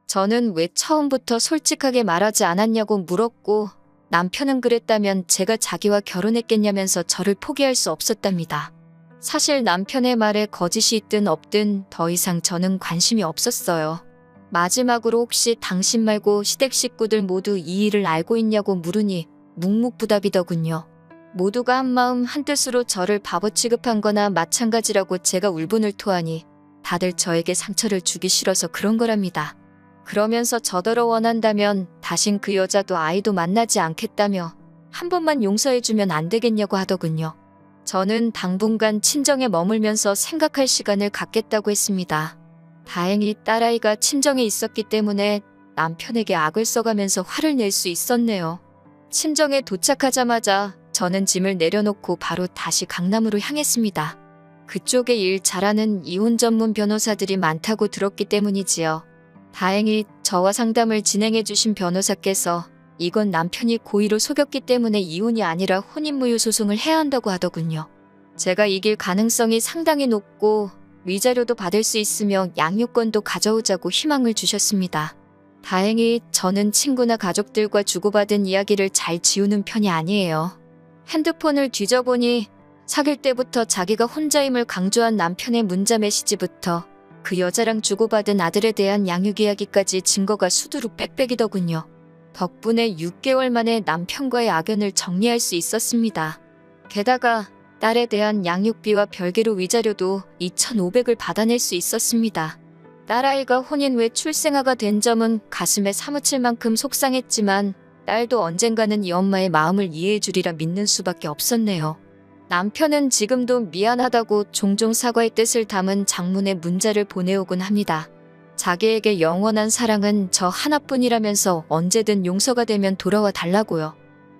Speaker 2: 저는 왜 처음부터 솔직하게 말하지 않았냐고 물었고 남편은 그랬다면 제가 자기와 결혼했겠냐면서 저를 포기할 수 없었답니다. 사실 남편의 말에 거짓이 있든 없든 더 이상 저는 관심이 없었어요. 마지막으로 혹시 당신 말고 시댁 식구들 모두 이 일을 알고 있냐고 물으니 묵묵부답이더군요. 모두가 한마음 한뜻으로 저를 바보 취급한 거나 마찬가지라고 제가 울분을 토하니 다들 저에게 상처를 주기 싫어서 그런 거랍니다. 그러면서 저더러 원한다면 다신 그 여자도 아이도 만나지 않겠다며 한 번만 용서해주면 안 되겠냐고 하더군요. 저는 당분간 친정에 머물면서 생각할 시간을 갖겠다고 했습니다. 다행히 딸아이가 친정에 있었기 때문에 남편에게 악을 써가면서 화를 낼 수 있었네요. 친정에 도착하자마자 저는 짐을 내려놓고 바로 다시 강남으로 향했습니다. 그쪽에 일 잘하는 이혼 전문 변호사들이 많다고 들었기 때문이지요. 다행히 저와 상담을 진행해 주신 변호사께서 이건 남편이 고의로 속였기 때문에 이혼이 아니라 혼인무효 소송을 해야 한다고 하더군요. 제가 이길 가능성이 상당히 높고 위자료도 받을 수 있으며 양육권도 가져오자고 희망을 주셨습니다. 다행히 저는 친구나 가족들과 주고받은 이야기를 잘 지우는 편이 아니에요. 핸드폰을 뒤져보니 사귈 때부터 자기가 혼자임을 강조한 남편의 문자 메시지부터 그 여자랑 주고받은 아들에 대한 양육 이야기까지 증거가 수두룩 빽빽이더군요. 덕분에 6개월 만에 남편과의 악연을 정리할 수 있었습니다. 게다가 딸에 대한 양육비와 별개로 위자료도 2,500을 받아낼 수 있었습니다. 딸아이가 혼인 후에 출생아가 된 점은 가슴에 사무칠 만큼 속상했지만 딸도 언젠가는 이 엄마의 마음을 이해해 주리라 믿는 수밖에 없었네요. 남편은 지금도 미안하다고 종종 사과의 뜻을 담은 장문의 문자를 보내오곤 합니다. 자기에게 영원한 사랑은 저 하나뿐이라면서 언제든 용서가 되면 돌아와 달라고요.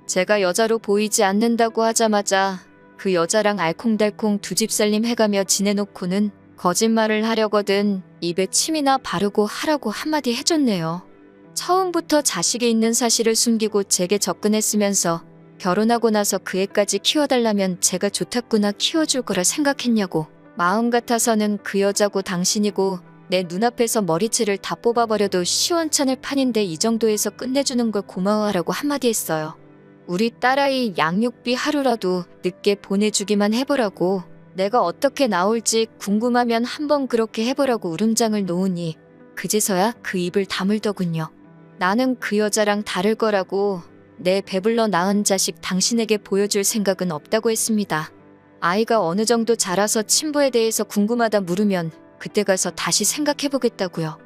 Speaker 2: 제가 여자로 보이지 않는다고 하자마자 그 여자랑 알콩달콩 두 집 살림 해가며 지내놓고는 거짓말을 하려거든 입에 침이나 바르고 하라고 한마디 해줬네요. 처음부터 자식이 있는 사실을 숨기고 제게 접근했으면서 결혼하고 나서 그 애까지 키워달라면 제가 좋다구나 키워줄 거라 생각했냐고. 마음 같아서는 그 여자고 당신이고 내 눈앞에서 머리채를 다 뽑아버려도 시원찮을 판인데 이 정도에서 끝내주는 걸 고마워하라고 한마디 했어요. 우리 딸아이 양육비 하루라도 늦게 보내주기만 해보라고. 내가 어떻게 나올지 궁금하면 한번 그렇게 해보라고 울음장을 놓으니 그제서야 그 입을 다물더군요. 나는 그 여자랑 다를 거라고. 내 배불러 낳은 자식 당신에게 보여줄 생각은 없다고 했습니다. 아이가 어느 정도 자라서 친부에 대해서 궁금하다 물으면 그때 가서 다시 생각해보겠다고요.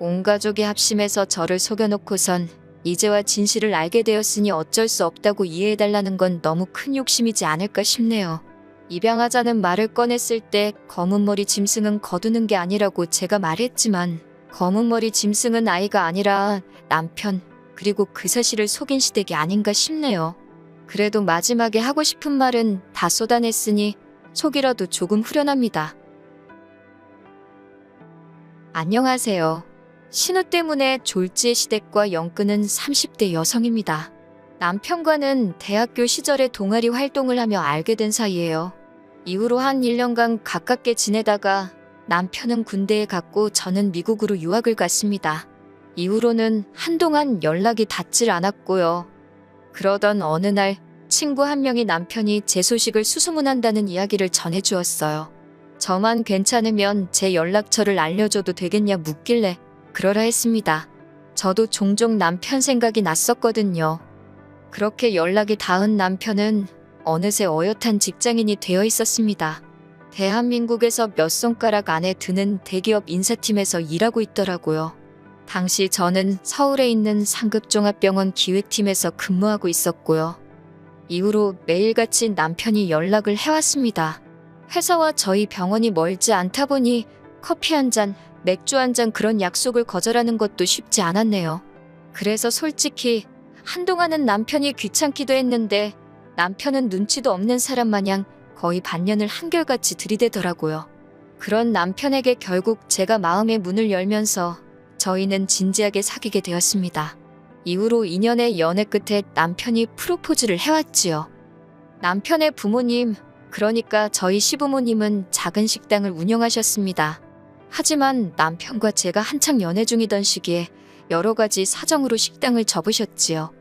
Speaker 2: 온 가족이 합심해서 저를 속여놓고선 이제와 진실을 알게 되었으니 어쩔 수 없다고 이해해달라는 건 너무 큰 욕심이지 않을까 싶네요. 입양하자는 말을 꺼냈을 때 검은머리 짐승은 거두는 게 아니라고 제가 말했지만 검은머리 짐승은 아이가 아니라 남편, 그리고 그 사실을 속인 시댁이 아닌가 싶네요. 그래도 마지막에 하고 싶은 말은 다 쏟아냈으니 속이라도 조금 후련합니다. 안녕하세요. 신우 때문에 졸지의 시댁과 연끈은 30대 여성입니다. 남편과는 대학교 시절에 동아리 활동을 하며 알게 된 사이예요. 이후로 한 1년간 가깝게 지내다가 남편은 군대에 갔고 저는 미국으로 유학을 갔습니다. 이후로는 한동안 연락이 닿질 않았고요. 그러던 어느 날 친구 한 명이 남편이 제 소식을 수소문한다는 이야기를 전해주었어요. 저만 괜찮으면 제 연락처를 알려줘도 되겠냐 묻길래 그러라 했습니다. 저도 종종 남편 생각이 났었거든요. 그렇게 연락이 닿은 남편은 어느새 어엿한 직장인이 되어 있었습니다. 대한민국에서 몇 손가락 안에 드는 대기업 인사팀에서 일하고 있더라고요. 당시 저는 서울에 있는 상급종합병원 기획팀에서 근무하고 있었고요. 이후로 매일같이 남편이 연락을 해왔습니다. 회사와 저희 병원이 멀지 않다 보니 커피 한 잔, 맥주 한 잔 그런 약속을 거절하는 것도 쉽지 않았네요. 그래서 솔직히 한동안은 남편이 귀찮기도 했는데 남편은 눈치도 없는 사람 마냥 거의 반년을 한결같이 들이대더라고요. 그런 남편에게 결국 제가 마음의 문을 열면서 저희는 진지하게 사귀게 되었습니다. 이후로 2년의 연애 끝에 남편이 프로포즈를 해왔지요. 남편의 부모님, 그러니까 저희 시부모님은 작은 식당을 운영하셨습니다. 하지만 남편과 제가 한창 연애 중이던 시기에 여러 가지 사정으로 식당을 접으셨지요.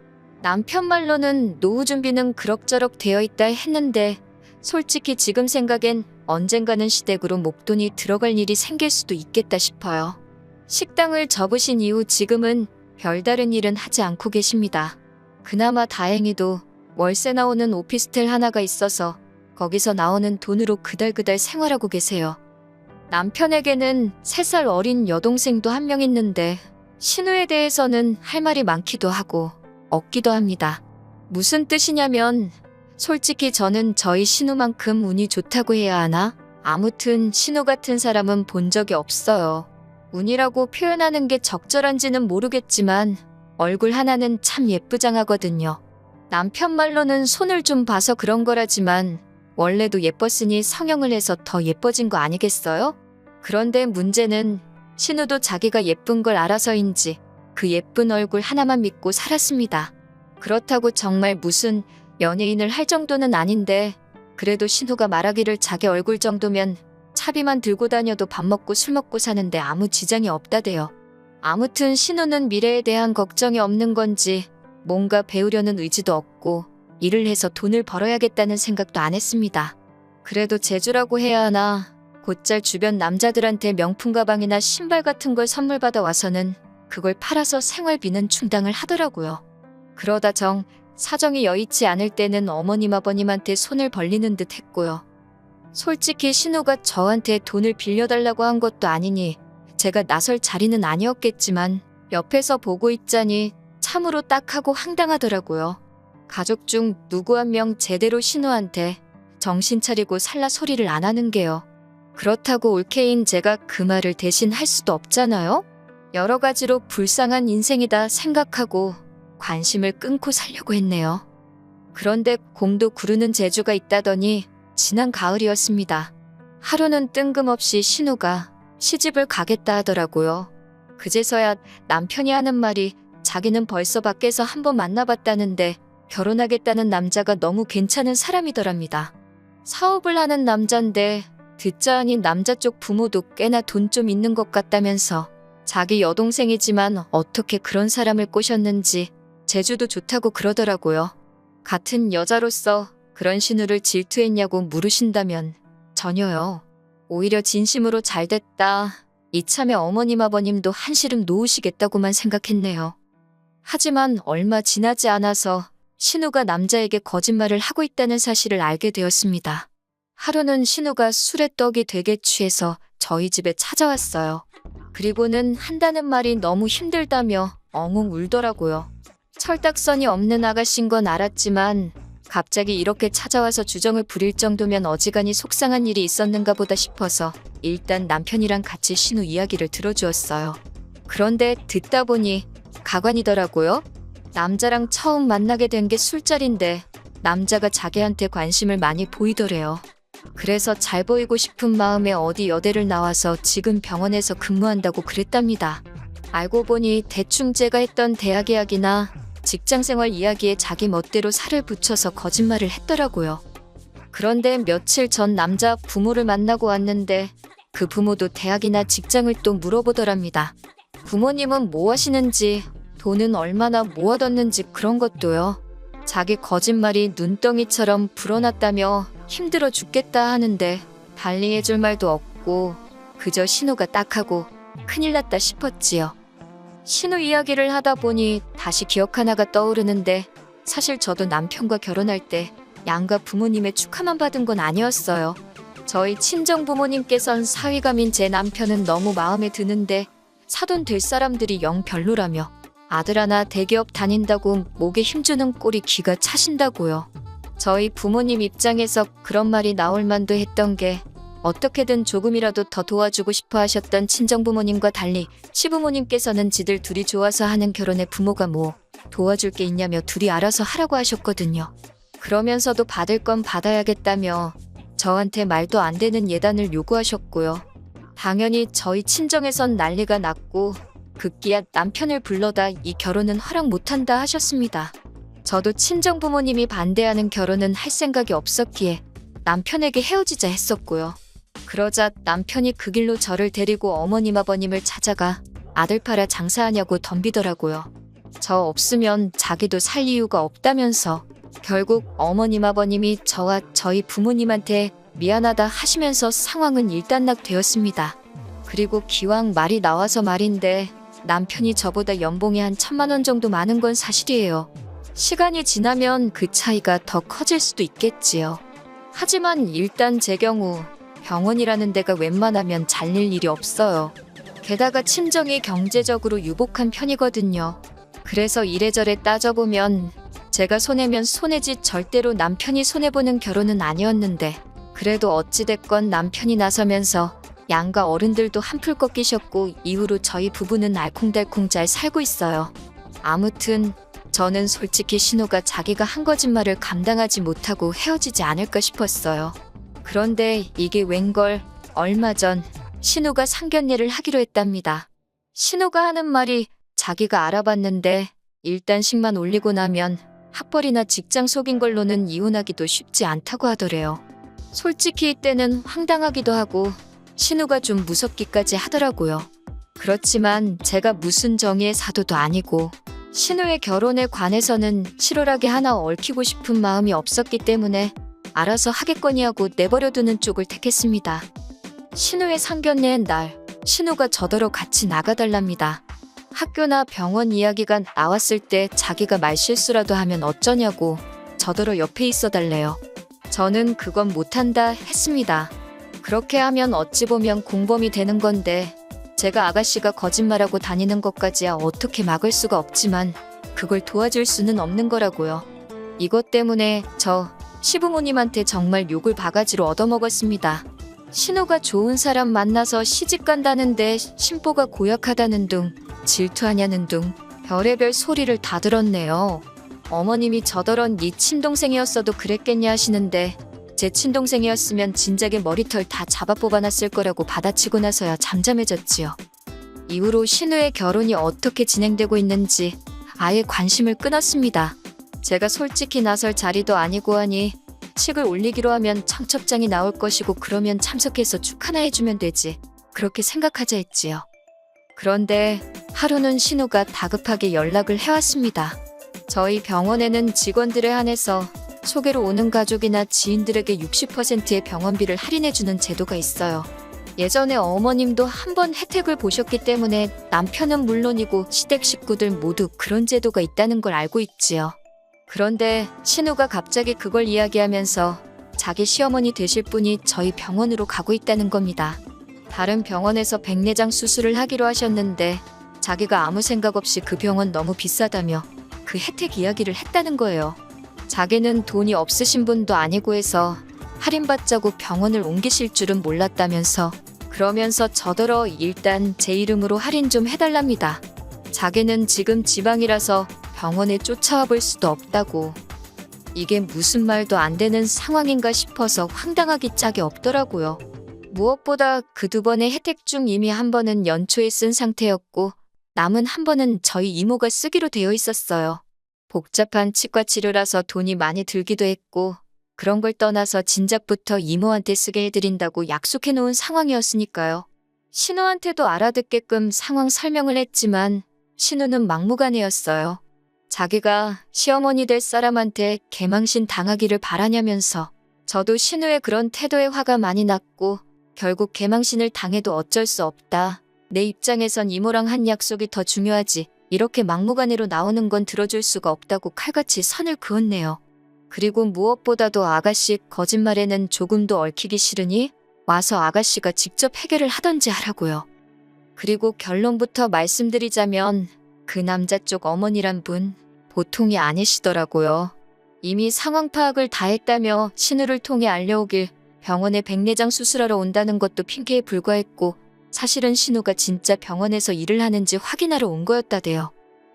Speaker 2: 남편 말로는 노후 준비는 그럭저럭 되어 있다 했는데 솔직히 지금 생각엔 언젠가는 시댁으로 목돈이 들어갈 일이 생길 수도 있겠다 싶어요. 식당을 접으신 이후 지금은 별다른 일은 하지 않고 계십니다. 그나마 다행히도 월세 나오는 오피스텔 하나가 있어서 거기서 나오는 돈으로 그달그달 생활하고 계세요. 남편에게는 3살 어린 여동생도 한 명 있는데 신우에 대해서는 할 말이 많기도 하고 없기도 합니다. 무슨 뜻이냐면 솔직히 저는 저희 신우만큼 운이 좋다고 해야 하나? 아무튼 신우 같은 사람은 본 적이 없어요. 운이라고 표현하는 게 적절한지는 모르겠지만 얼굴 하나는 참 예쁘장하거든요. 남편 말로는 손을 좀 봐서 그런 거라지만 원래도 예뻤으니 성형을 해서 더 예뻐진 거 아니겠어요? 그런데 문제는 신우도 자기가 예쁜 걸 알아서인지 그 예쁜 얼굴 하나만 믿고 살았습니다. 그렇다고 정말 무슨 연예인을 할 정도는 아닌데 그래도 신우가 말하기를 자기 얼굴 정도면 차비만 들고 다녀도 밥 먹고 술 먹고 사는데 아무 지장이 없다대요. 아무튼 신우는 미래에 대한 걱정이 없는 건지 뭔가 배우려는 의지도 없고 일을 해서 돈을 벌어야겠다는 생각도 안 했습니다. 그래도 재주라고 해야 하나 곧잘 주변 남자들한테 명품 가방이나 신발 같은 걸 선물 받아 와서는 그걸 팔아서 생활비는 충당을 하더라고요. 그러다 사정이 여의치 않을 때는 어머님 아버님한테 손을 벌리는 듯 했고요. 솔직히 신우가 저한테 돈을 빌려달라고 한 것도 아니니 제가 나설 자리는 아니었겠지만 옆에서 보고 있자니 참으로 딱하고 황당하더라고요. 가족 중 누구 한 명 제대로 신우한테 정신 차리고 살라 소리를 안 하는 게요. 그렇다고 올케인 제가 그 말을 대신 할 수도 없잖아요. 여러 가지로 불쌍한 인생이다 생각하고 관심을 끊고 살려고 했네요. 그런데 공도 구르는 재주가 있다더니 지난 가을이었습니다. 하루는 뜬금없이 신우가 시집을 가겠다 하더라고요. 그제서야 남편이 하는 말이 자기는 벌써 밖에서 한번 만나봤다는데 결혼하겠다는 남자가 너무 괜찮은 사람이더랍니다. 사업을 하는 남잔데 듣자 하니 남자 쪽 부모도 꽤나 돈 좀 있는 것 같다면서 자기 여동생이지만 어떻게 그런 사람을 꼬셨는지 재주도 좋다고 그러더라고요. 같은 여자로서 그런 신우를 질투했냐고 물으신다면 전혀요. 오히려 진심으로 잘됐다. 이참에 어머님 아버님도 한시름 놓으시겠다고만 생각했네요. 하지만 얼마 지나지 않아서 신우가 남자에게 거짓말을 하고 있다는 사실을 알게 되었습니다. 하루는 신우가 술에 떡이 되게 취해서 저희 집에 찾아왔어요. 그리고는 한다는 말이 너무 힘들다며 엉엉 울더라고요. 철딱선이 없는 아가씨인 건 알았지만 갑자기 이렇게 찾아와서 주정을 부릴 정도면 어지간히 속상한 일이 있었는가 보다 싶어서 일단 남편이랑 같이 신우 이야기를 들어주었어요. 그런데 듣다 보니 가관이더라고요. 남자랑 처음 만나게 된 게 술자리인데 남자가 자기한테 관심을 많이 보이더래요. 그래서 잘 보이고 싶은 마음에 어디 여대를 나와서 지금 병원에서 근무한다고 그랬답니다. 알고 보니 대충 제가 했던 대학 이야기나 직장생활 이야기에 자기 멋대로 살을 붙여서 거짓말을 했더라고요. 그런데 며칠 전 남자 부모를 만나고 왔는데 그 부모도 대학이나 직장을 또 물어보더랍니다. 부모님은 뭐 하시는지, 돈은 얼마나 모아뒀는지 그런 것도요. 자기 거짓말이 눈덩이처럼 불어났다며 힘들어 죽겠다 하는데 달리 해줄 말도 없고 그저 신우가 딱하고 큰일 났다 싶었지요. 신우 이야기를 하다 보니 다시 기억 하나가 떠오르는데 사실 저도 남편과 결혼할 때 양가 부모님의 축하만 받은 건 아니었어요. 저희 친정 부모님께선 사위감인 제 남편은 너무 마음에 드는데 사돈 될 사람들이 영 별로라며 아들 하나 대기업 다닌다고 목에 힘주는 꼴이 기가 차신다고요. 저희 부모님 입장에서 그런 말이 나올 만도 했던 게 어떻게든 조금이라도 더 도와주고 싶어 하셨던 친정부모님과 달리 시부모님께서는 지들 둘이 좋아서 하는 결혼에 부모가 뭐 도와줄 게 있냐며 둘이 알아서 하라고 하셨거든요. 그러면서도 받을 건 받아야겠다며 저한테 말도 안 되는 예단을 요구하셨고요. 당연히 저희 친정에선 난리가 났고 급기야 남편을 불러다 이 결혼은 허락 못한다 하셨습니다. 저도 친정 부모님이 반대하는 결혼은 할 생각이 없었기에 남편에게 헤어지자 했었고요. 그러자 남편이 그 길로 저를 데리고 어머님 아버님을 찾아가 아들 팔아 장사하냐고 덤비더라고요. 저 없으면 자기도 살 이유가 없다면서 결국 어머님 아버님이 저와 저희 부모님한테 미안하다 하시면서 상황은 일단락되었습니다. 그리고 기왕 말이 나와서 말인데 남편이 저보다 연봉이 한 1,000만 원 정도 많은 건 사실이에요. 시간이 지나면 그 차이가 더 커질 수도 있겠지요. 하지만 일단 제 경우 병원이라는 데가 웬만하면 잘릴 일이 없어요. 게다가 친정이 경제적으로 유복한 편이거든요. 그래서 이래저래 따져보면 제가 손해면 손해지 절대로 남편이 손해보는 결혼은 아니었는데 그래도 어찌됐건 남편이 나서면서 양가 어른들도 한풀 꺾이셨고 이후로 저희 부부는 알콩달콩 잘 살고 있어요. 아무튼 저는 솔직히 신우가 자기가 한 거짓말을 감당하지 못하고 헤어지지 않을까 싶었어요. 그런데 이게 웬걸 얼마 전 신우가 상견례를 하기로 했답니다. 신우가 하는 말이 자기가 알아봤는데 일단 식만 올리고 나면 학벌이나 직장 속인 걸로는 이혼하기도 쉽지 않다고 하더래요. 솔직히 이때는 황당하기도 하고 신우가 좀 무섭기까지 하더라고요. 그렇지만 제가 무슨 정의의 사도도 아니고 신우의 결혼에 관해서는 치열하게 하나 얽히고 싶은 마음이 없었기 때문에 알아서 하겠거니 하고 내버려두는 쪽을 택했습니다. 신우의 상견례 날 신우가 저더러 같이 나가달랍니다. 학교나 병원 이야기가 나왔을 때 자기가 말실수라도 하면 어쩌냐고 저더러 옆에 있어달래요. 저는 그건 못한다 했습니다. 그렇게 하면 어찌 보면 공범이 되는 건데 제가 아가씨가 거짓말하고 다니는 것까지야 어떻게 막을 수가 없지만 그걸 도와줄 수는 없는 거라고요. 이것 때문에 저 시부모님한테 정말 욕을 바가지로 얻어먹었습니다. 신우가 좋은 사람 만나서 시집간다는데 신보가 고약하다는 둥, 질투하냐는 둥 별의별 소리를 다 들었네요. 어머님이 저더런 네 친동생이었어도 그랬겠냐 하시는데 제 친동생이었으면 진작에 머리털 다 잡아 뽑아놨을 거라고 받아치고 나서야 잠잠해졌지요. 이후로 신우의 결혼이 어떻게 진행되고 있는지 아예 관심을 끊었습니다. 제가 솔직히 나설 자리도 아니고 하니 식을 올리기로 하면 청첩장이 나올 것이고 그러면 참석해서 축하나 해주면 되지. 그렇게 생각하자 했지요. 그런데 하루는 신우가 다급하게 연락을 해왔습니다. 저희 병원에는 직원들에 한해서 소개로 오는 가족이나 지인들에게 60%의 병원비를 할인해주는 제도가 있어요. 예전에 어머님도 한번 혜택을 보셨기 때문에 남편은 물론이고 시댁 식구들 모두 그런 제도가 있다는 걸 알고 있지요. 그런데 신우가 갑자기 그걸 이야기하면서 자기 시어머니 되실 분이 저희 병원으로 가고 있다는 겁니다. 다른 병원에서 백내장 수술을 하기로 하셨는데 자기가 아무 생각 없이 그 병원 너무 비싸다며 그 혜택 이야기를 했다는 거예요. 자기는 돈이 없으신 분도 아니고 해서 할인받자고 병원을 옮기실 줄은 몰랐다면서 그러면서 저더러 일단 제 이름으로 할인 좀 해달랍니다. 자기는 지금 지방이라서 병원에 쫓아와 볼 수도 없다고. 이게 무슨 말도 안 되는 상황인가 싶어서 황당하기 짝이 없더라고요. 무엇보다 그 2번의 혜택 중 이미 한 번은 연초에 쓴 상태였고 남은 한 번은 저희 이모가 쓰기로 되어 있었어요. 복잡한 치과 치료라서 돈이 많이 들기도 했고 그런 걸 떠나서 진작부터 이모한테 쓰게 해드린다고 약속해 놓은 상황이었으니까요. 신우한테도 알아듣게끔 상황 설명을 했지만 신우는 막무가내였어요. 자기가 시어머니 될 사람한테 개망신 당하기를 바라냐면서 저도 신우의 그런 태도에 화가 많이 났고 결국 개망신을 당해도 어쩔 수 없다. 내 입장에선 이모랑 한 약속이 더 중요하지. 이렇게 막무가내로 나오는 건 들어줄 수가 없다고 칼같이 선을 그었네요. 그리고 무엇보다도 아가씨 거짓말에는 조금도 얽히기 싫으니 와서 아가씨가 직접 해결을 하던지 하라고요. 그리고 결론부터 말씀드리자면 그 남자 쪽 어머니란 분 보통이 아니시더라고요. 이미 상황 파악을 다 했다며 신우를 통해 알려오길 병원에 백내장 수술하러 온다는 것도 핑계에 불과했고 사실은 신우가 진짜 병원에서 일을 하는지 확인하러 온 거였다대요.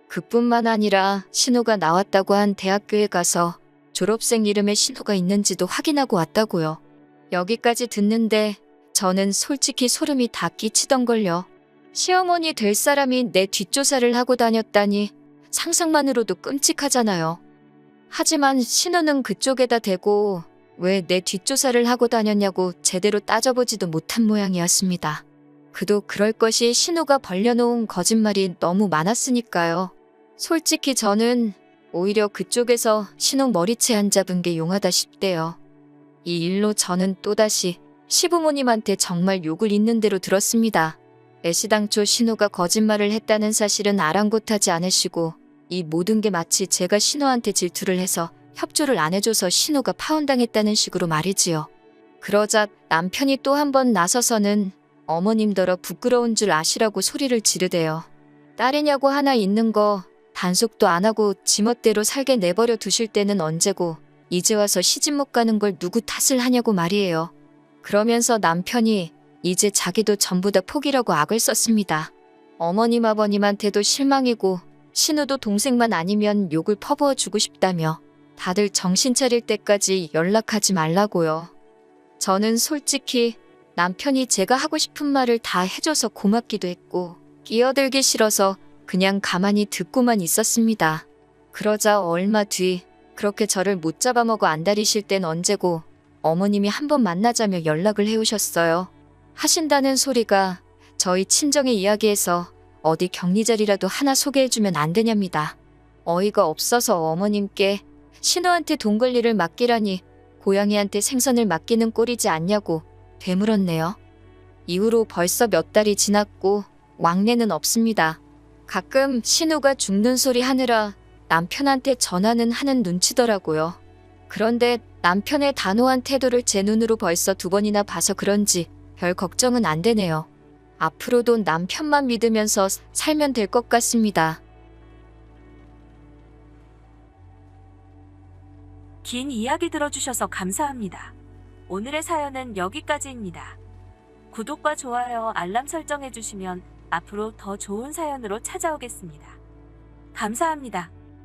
Speaker 2: 그뿐만 아니라 신우가 나왔다고 한 대학교에 가서 졸업생 이름에 신우가 있는지도 확인하고 왔다고요. 여기까지 듣는데 저는 솔직히 소름이 다 끼치던걸요. 시어머니 될 사람이 내 뒷조사를 하고 다녔다니 상상만으로도 끔찍하잖아요. 하지만 신우는 그쪽에다 대고 왜 내 뒷조사를 하고 다녔냐고 제대로 따져보지도 못한 모양이었습니다. 그도 그럴 것이 신우가 벌려놓은 거짓말이 너무 많았으니까요. 솔직히 저는 오히려 그쪽에서 신혼 머리채 안 잡은 게 용하다 싶대요. 이 일로 저는 또다시 시부모님한테 정말 욕을 있는 대로 들었습니다. 애시당초 신우가 거짓말을 했다는 사실은 아랑곳하지 않으시고 이 모든 게 마치 제가 신우한테 질투를 해서 협조를 안 해줘서 신우가 파혼당했다는 식으로 말이지요. 그러자 남편이 또 한 번 나서서는 어머님더러 부끄러운 줄 아시라고 소리를 지르대요. 딸이냐고 하나 있는 거 단속도 안 하고 지멋대로 살게 내버려 두실 때는 언제고 이제 와서 시집 못 가는 걸 누구 탓을 하냐고 말이에요. 그러면서 남편이 이제 자기도 전부 다 포기라고 악을 썼습니다. 어머님 아버님한테도 실망이고 신우도 동생만 아니면 욕을 퍼부어 주고 싶다며 다들 정신 차릴 때까지 연락하지 말라고요. 저는 솔직히 남편이 제가 하고 싶은 말을 다 해줘서 고맙기도 했고 끼어들기 싫어서 그냥 가만히 듣고만 있었습니다. 그러자 얼마 뒤 그렇게 저를 못 잡아먹어 안달이실 땐 언제고 어머님이 한번 만나자며 연락을 해오셨어요. 하신다는 소리가 저희 친정의 이야기에서 어디 격리 자리라도 하나 소개해주면 안 되냐입니다. 어이가 없어서 어머님께 신우한테 돈 관리를 맡기라니 고양이한테 생선을 맡기는 꼴이지 않냐고 되물었네요. 이후로 벌써 몇 달이 지났고 왕래는 없습니다. 가끔 신우가 죽는 소리 하느라 남편한테 전화는 하는 눈치더라고요. 그런데 남편의 단호한 태도를 제 눈으로 벌써 2번이나 봐서 그런지 별 걱정은 안 되네요. 앞으로도 남편만 믿으면서 살면 될 것 같습니다.
Speaker 1: 긴 이야기 들어주셔서 감사합니다. 오늘의 사연은 여기까지입니다. 구독과 좋아요, 알람 설정해주시면 앞으로 더 좋은 사연으로 찾아오겠습니다. 감사합니다.